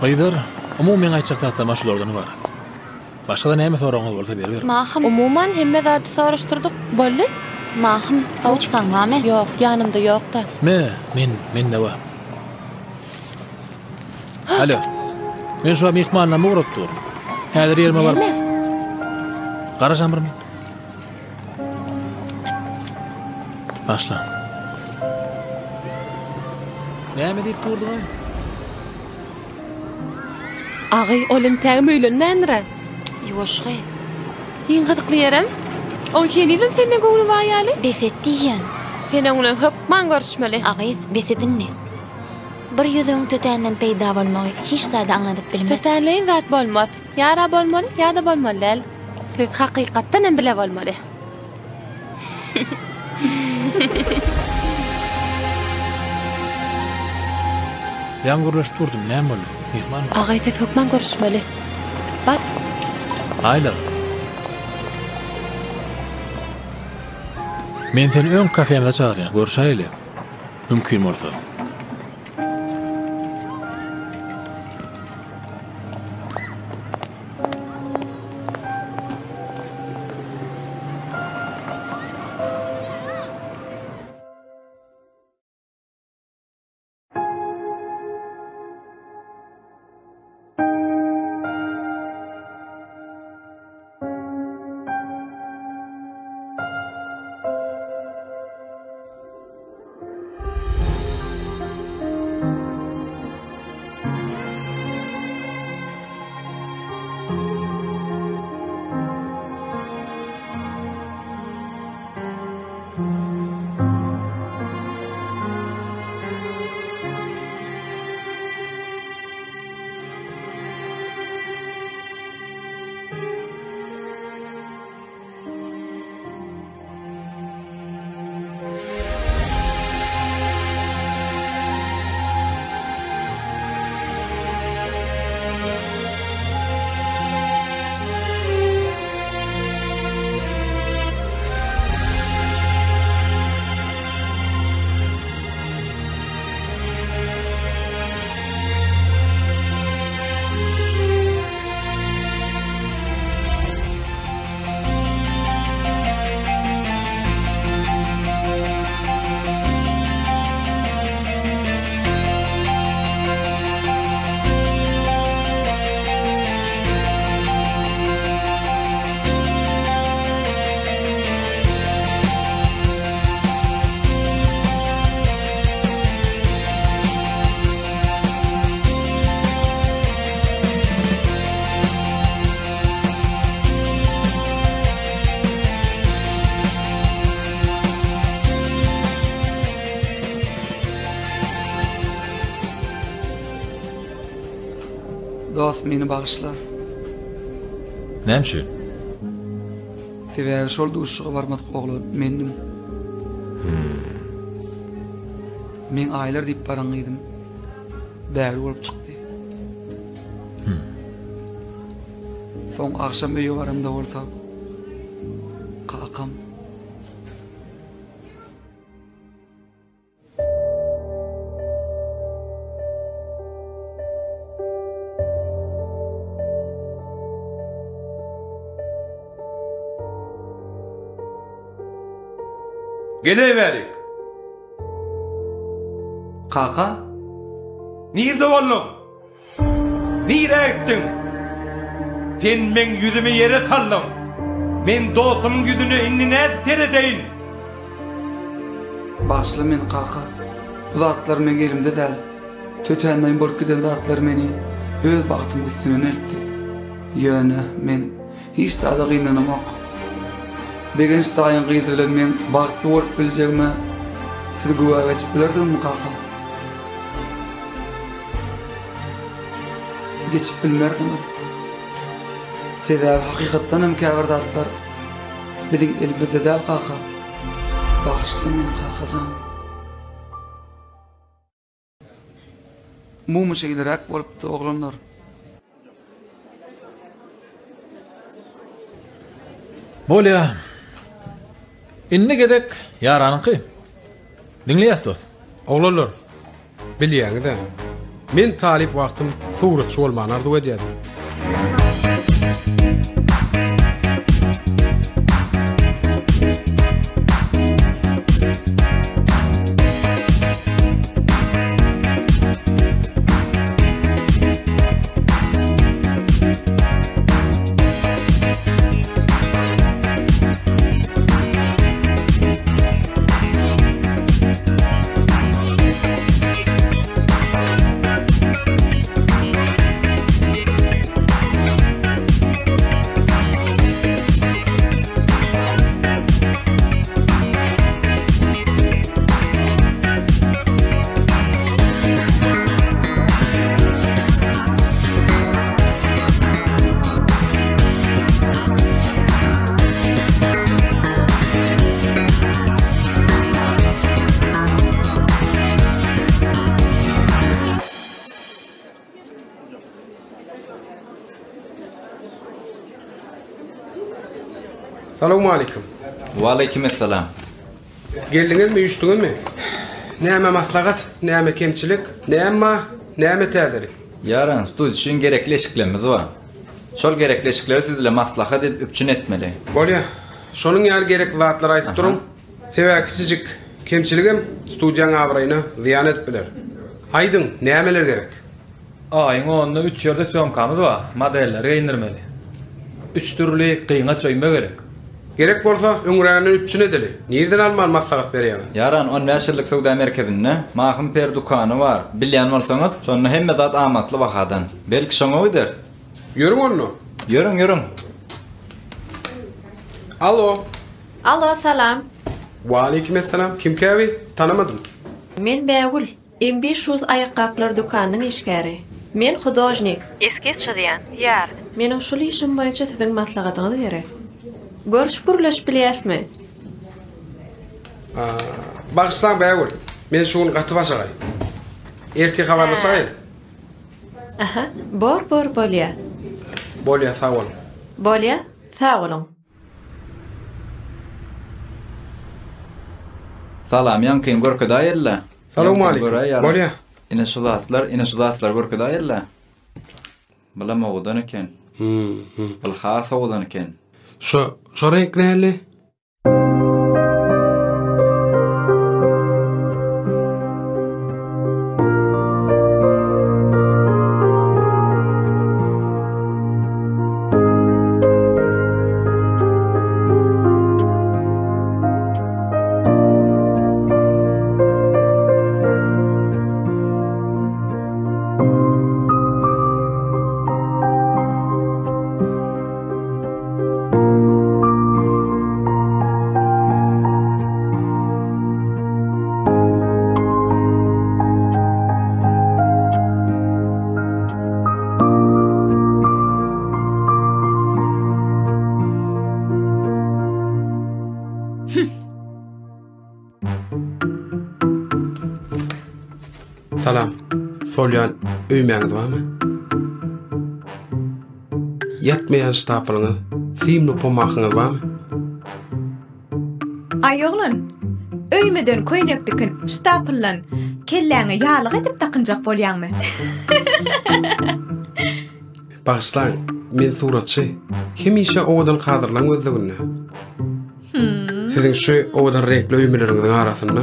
Gaýdar, umumen aýtsak da maşulardan barat. Başga da näme soraňyz bolsa ber. Mahym. Umuman hemme zat soraşdyrdyk. Boldy? Mahym, awçkan gamy? Ýok, ýanymda ýok da. Men näwa? Alo. Men şu mehmanla mı uğrattım? Häzir ýerime bar. Garaşam bir men. Başla. Näme diýip durdyň? Agý, olym tägim öýlenmändir. Ýoşgy. Ýen gazykly ýerim. O keniden senden gowly baýaly? Besetdiýen. Senden ulan hökman görüşmeli. Agý, besedinni. Bir ýüzüň tötänden peýda bolmagy hiç zada aňladyp bilmez. Tötäleýin zat bolmaz. Ýara bolmaly, ýa-da bolmaly däl. Siz hakykatdan hem bile bolmaly. Ýan gurlaşdyrdım, näme boldy? Mehman. Agay, siz hökman görüşmeli. Bar. Aýlar. Men seni öň kafemde çağırýan, görüşäýli. Mümkin bolsa. Dost meni bağışla. Näme? Sebäbi şol duşuga barmadyk oglan mendim. Men aýlar diýip baraň edym. Bäri bolup çykdy. Soň akşam öýe baramda bolsa, kakam Geleverik. Kaka? Nirde bollun? Nire ettin? Sen men yüzümü yere sallın. Men dostumun yüzünü innine teredeyin. Başla men kaka. Bu zatlar men elimde däl. Tötänden bolup giden zatlar meni öz bagtym üstüne eltdi. Ýöne men hiç zada gynanamak. Begen staýyn gyýdylan men bagtly bolup biljegime siz güwa geçip bilerdiňmi kaka? Geçip bilmerdiňiz. Sebäbi hakykatdan hem käbir zatlar biziň elimizde däl kaka. Bağışla men kakajan. Mumu şeylerak bolupdy oglanlar. Bolya. Inne gedek yaranyky. Dinleýäs dost. Oglanlar. Bilýäňiz-de. Men talip wagtym suratçy bolmagy arzu edýärdim. Salamu alaikum. Wa aleykümselam. Geldiňizmi, üşdüňizmi? Näme maslahat, näme kemçilik, näme täziri? Yaran studi üçin gerekli eşiklerimiz var. Şol gerekli eşikleri sizle maslahat edip üpçün etmeli. Bolýa. Şonuň ýaly gerekli zatlar aýtyp durun. Sebäkisizlik, kemçiligim studiýaň abraýyna ziýan etdiler. Aýdyň, nämeler gerek? Ayın onda 3 ýerde sömkamız var. Modelleri indirmeli. 3 türlü kıyına çöýme gerek. Gerek bolsa öňräni üçin edeli. Nerden alman maslahat berýär? Yaran 15 ýyllyk Sowda merkezinde mahym per dukany bar. Bilýän bolsaňyz, şonu hemme zat amatly bahadan. Belki şoňa öýder. Ýörüň onu. Ýörüň. Alo. Alo, salam. Wa aleykümselam. Kim käbi? Tanamadym. Men Bägül. M500 ayakkabılar dükkanının eşkäri. Men hudojnik. Eskizçi diýen. Ýar. Mening şol işim boýunça siziň maslahatyňyzy gerek. Görüş burlaş bilýäsmi? Bagyslan Bägül. Men şuny gaty başagay. Erti habarlaşaýyn. Aha, bor bolýa. Bolýa, sag bolun. Bolýa, sag bolun. Salam, ýankyň görkedaýerler. Salamu aleykum. Bolýa. Ine sudatlar görkedaýerler. Bilam oğudan eken. Bil has oğudan eken. Şo renk näli? Salam. Solyan öýmäňiz barmy? Yatmayan staplyňyz, simli pomakyňyz barmy? Ay oğlan, öýmeden köýnekdikin staplan kelläňe ýalyk edip takynjak bolýarmy? Bagyslan, men suratçy. Hemişe owadan kadrlaň gözleginde. Siziň şu owadan renkli öýmeleriňiziň arasynda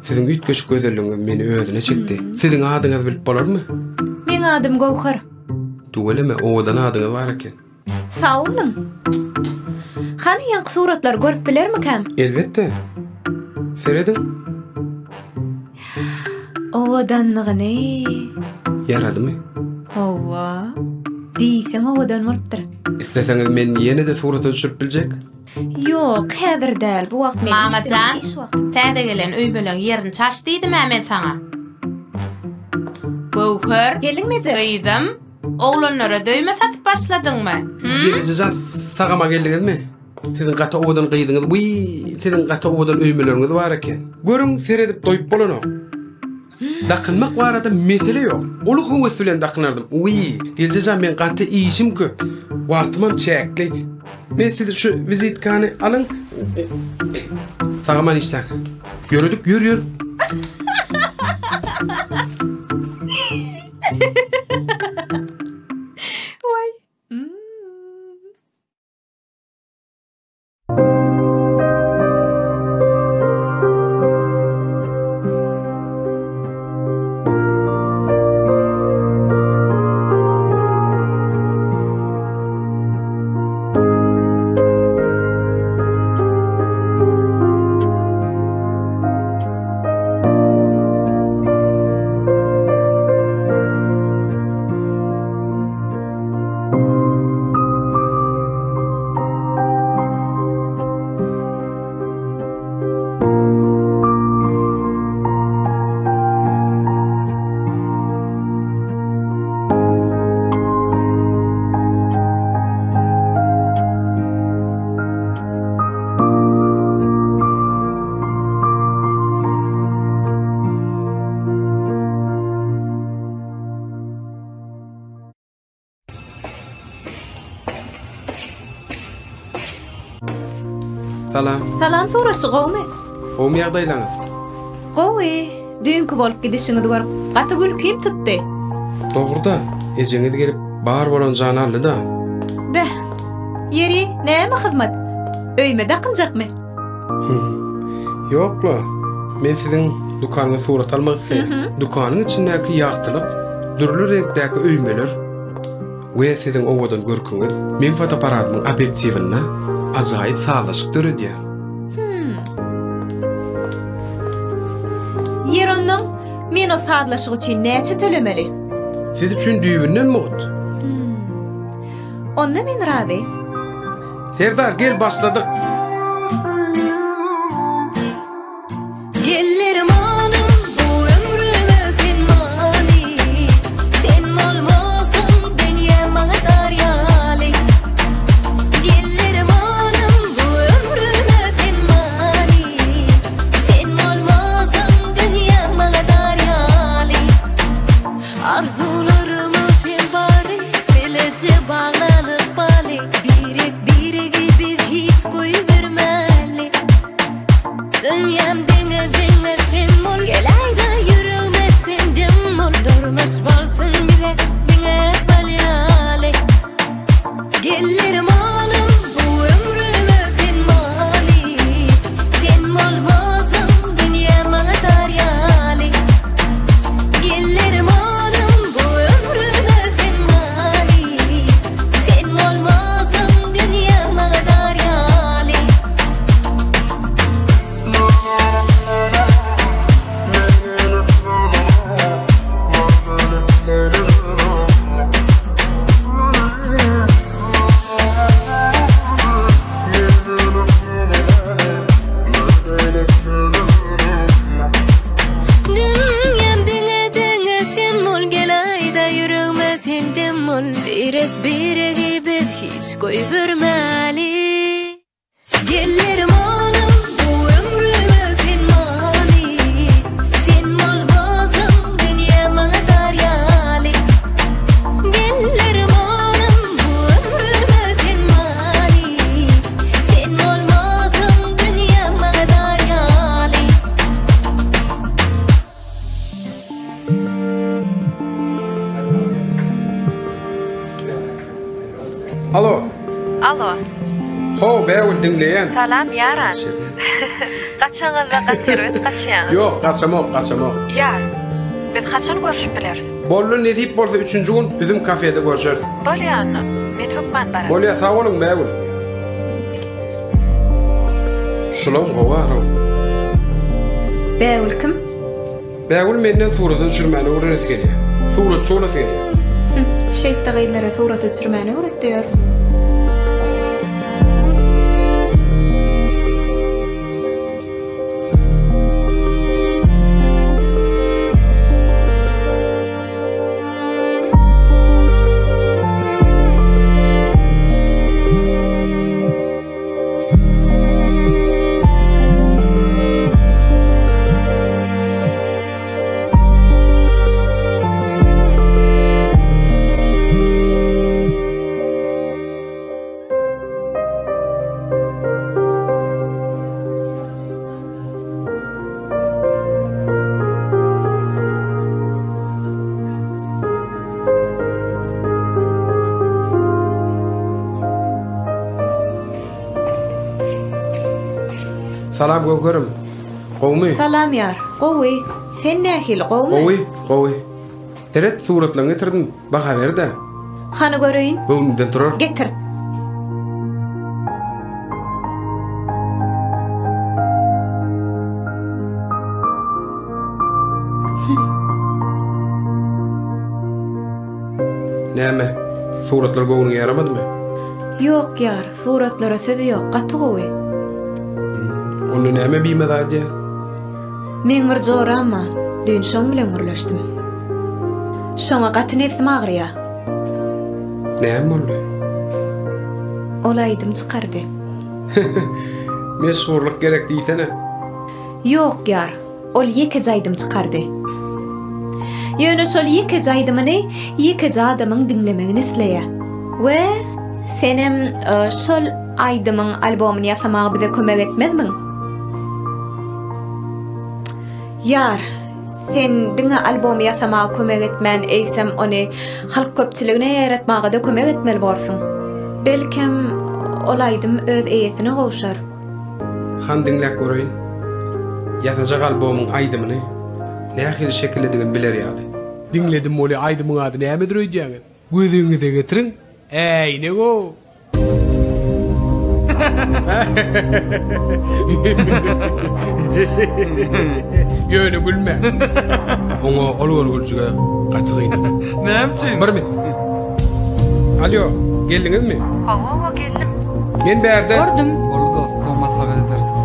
siziň ütgeş gözelligiňiz meni özüne çekdi. Siziň adyňyz bilip bolarmy? Men adym Gowhar. Tuweleme owadan adyňyz bar eken. Sağ olun. Hani ýanky suratlar görüp bilermikem? Elbette. Seredin? Owadanlygyny. Yaradymy? Hawa. Diýsen owadan bolupdyr. Isleseňiz men ýene de suraty düşürip biljek? Yok, häzir däl. Bu wagt men Mamacan, täze gelen öýbeleň ýerini çaşdydy men saňa. Gowhar, gelinmeje. Gyýdym. Oğlanlara döýme satyp başladyňmy? Gelizja sagama geldiňizmi? Siziň gata owadan gyýdyňyz, siziň gata owadan öýmeleriňiz bar eken. Görüň, seredip doýup bolano. Dakynmak barada mesele ýok. Ulu höwes bilen dakynardym. Gelizja men gata işim köp. Wagtymam çäkli. Men sizi şu vizitkany alyň. Sagaman işler. Yürüdük, yür. Salam. Salam soraçy gowmy? O mu ýagdaýlaňyz? Gowy, dünkü bolup gidişiňizi görüp gaty gülküm tutdy. Dogurda, ejeňiz gelip bar bolan jany aldy da. Beh, yeri näme hyzmat? Öýme daqynjakmy? Ýokla. Men siziň dukanyňy surat almak isledim. Dukanyň içindäki ýagtylyk, dürli renkdäki öýmeler we siziň owadan görküňiz men fotoaparatynyň obyektiwine ajaýyp sağlaşyk döredýär. Yer onuň men o sağlaşyk üçin näçe tölemeli? Siz üçin düýbünden mut. Onda men razy. Serdar gel başladyk. Gellerim anım bu ömrüme sen mani. Sen olmasın dünya bana daryali. Gellerim anım bu ömrüme sen mani. Sen olmasın dünya bana daryali. Arzularımı sen bari bilece bağlanıp bali. Biri gibi hiç koyuvermeli. Dünyam denge sen mol gelayda yürüme sen demol durmuş bolsun bile denge balyale. Gellerim anım bu ömrüme sen mani. Sen olmasın dünya bana daryali. Gellerim anım bu ömrüme sen mani. Sen olmasın dünya bana daryali. Dünyam denge sen mol gelayda yürüme sen demol biri gibi hiç koyuvermeli. Gellerim anım bu ömrüme sen mani. Sen olmasın dünya bana daryali. Gellerim anım bu ömrüme sen mani. Sen olmasın dünya bana daryali. Alo. Alo. Ho, bäwül dinleýän. Salam yaran. Gaçaňyzda gatyryp gaçýan. Ýok, gaçamak. Ýar. Biz gaçan görüşüp bilerdi. Bollu nesip bolsa 3-nji gün üzüm kafede görüşeriz. Bolýarmy? Men hökman barar. Bolýa, sag bolun bäwül. Şulam gowara. Bäwül kim? Bäwül menden suraty düşürmäni öwrenip gelýär. Suratçy bolas gelýär. Şeýtde gaýlara suraty düşürmäni öwretdiýär. Salam gökerim. Gowmy? Salam ýar. Gowy, sen nähil gowmy? Gowy. Teret suratlaryny getirdim. Baha berde. Hany göreýin. Öňümden turar. Getir. Näme? Suratlar gowuny ýaramadymy? Ýok ýar, suratlara sözi ýok, gaty gowy. Onu näme biýmedi? Men bir jorama, dün şoň bilen gürleşdim. Şoňa gaty nefsim agyrýar. Näme boldy? Olaýdym çykardy. Meşgurluk gerek diýsene. Ýok ýar, ol ýeke jaýdym çykardy. Ýöne şol ýeke jaýdymy ýeke adamyň dinlemegini isleýär. We senem şol Aydymyň albomuny ýasamagy bize kömek etmezmiň? Ýar, sen diňe albomy ýasamagy kömek etmän eýsem ony halk köpçiligine ýaratmaga da kömek etmeli bolsun. Belkem olaydym öz eýetine gowşar. Han dinläp görýin. Ýasajak albomyň aýdymyny nähili şekilde biler ýaly. Dinledim moly aýdymyň ady nämedir öýdýäňiz? Gözüňize getirin. Ey nego? Ýöne gülme. Oňa olgur gülçüge gatygyny. Näme? Bir mi? Alo, geldiňizmi? Hawa geldim. Men berde. Gördüm. Olu dostum maslahat edersin.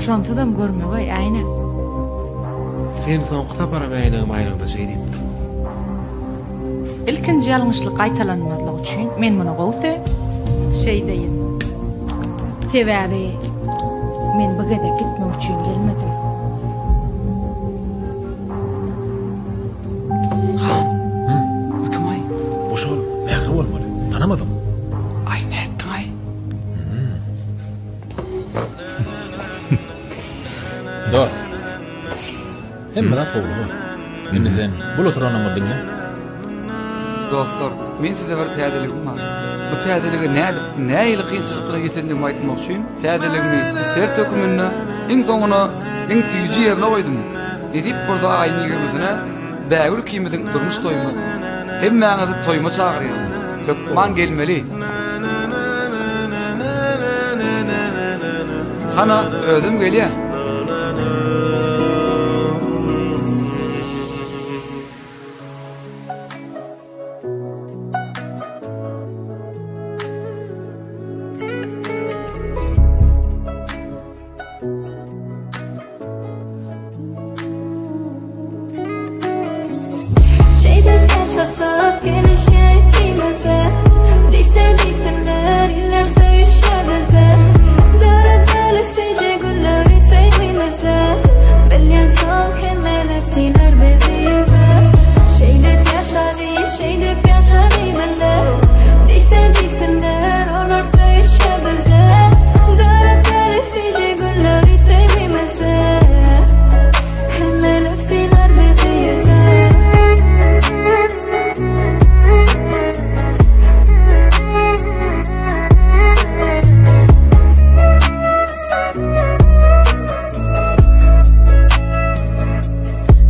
Şontadan görmegi aýna. Sen soňky tapara beýnegim aýrygda şey diýipdim. İlkinji ýalňyşlyk gaýtalanmadyk üçin men muny gowsy şey diýin. Sebäbi men bu gede gitmek üçin gelmedim. Hükümay. Boşol, mähri bolmaly. Tanamadym. Ay netdim ay. Dor. Hemme da toglu. Menden bul oturanlar dinle. Dostlar, men size bir täzeligim bar. Bu täzeligi näýe kynçylyklara getirdim aýtmak üçin täzeligimi ser tökümünde iň soňuna iň süýji ýerine goýdum. Edip burada aýyny ýigirmesine bägül kiýmediň durmuş toýma. Hemmäňizi toýma çagyrýar. Köpman gelmeli. Hana özüm gelýär. Yaşasak gelişe kıymete Deysenler iller sevişe bize Dara dara sece gülleri sevmete Bilyen son hemeler siler bizi yüze Şeydip yaşadı bile Deysenler onlar sevişe bize Dara dara sece gülleri sevmete Hemeler siler bizi yüze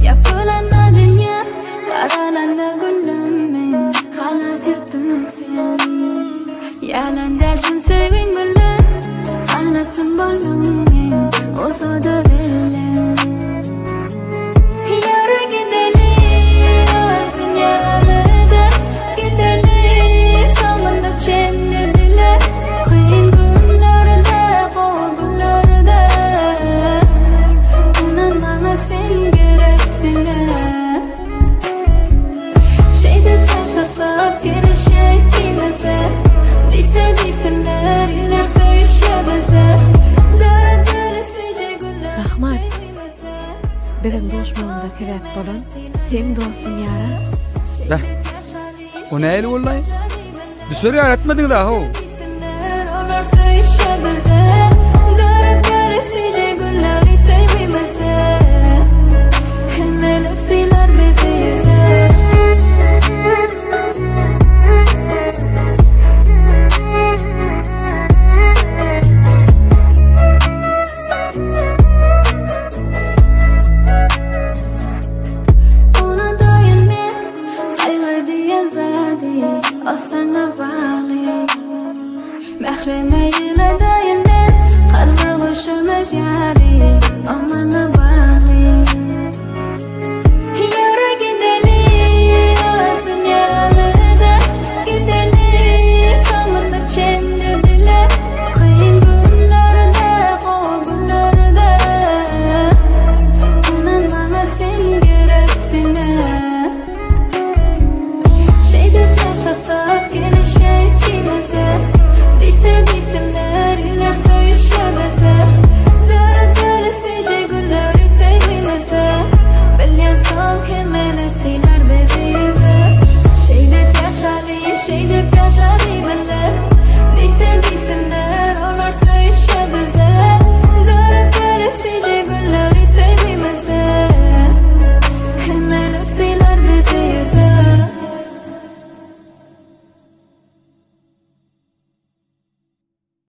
Yapılan dünya karalanda gülümün halas yattın sen Yalan dersin sevin bilen anlatın bolum men ozo da bellen Yara gidelim olsun yaralıda Gidelim sonunda çenli bile Kıyın günlerde boğullarda Unan bana sen gerektiler Şeyde taşasak geri şey kıymete Deysenler iller sevişe bize Dara dara sece güller Rahmat. Benim doşmamda sebep bolan sen dostun yara. Lah. O näýe bollaý? Düşeri öğretmedin daha o. Onlar sevişe bize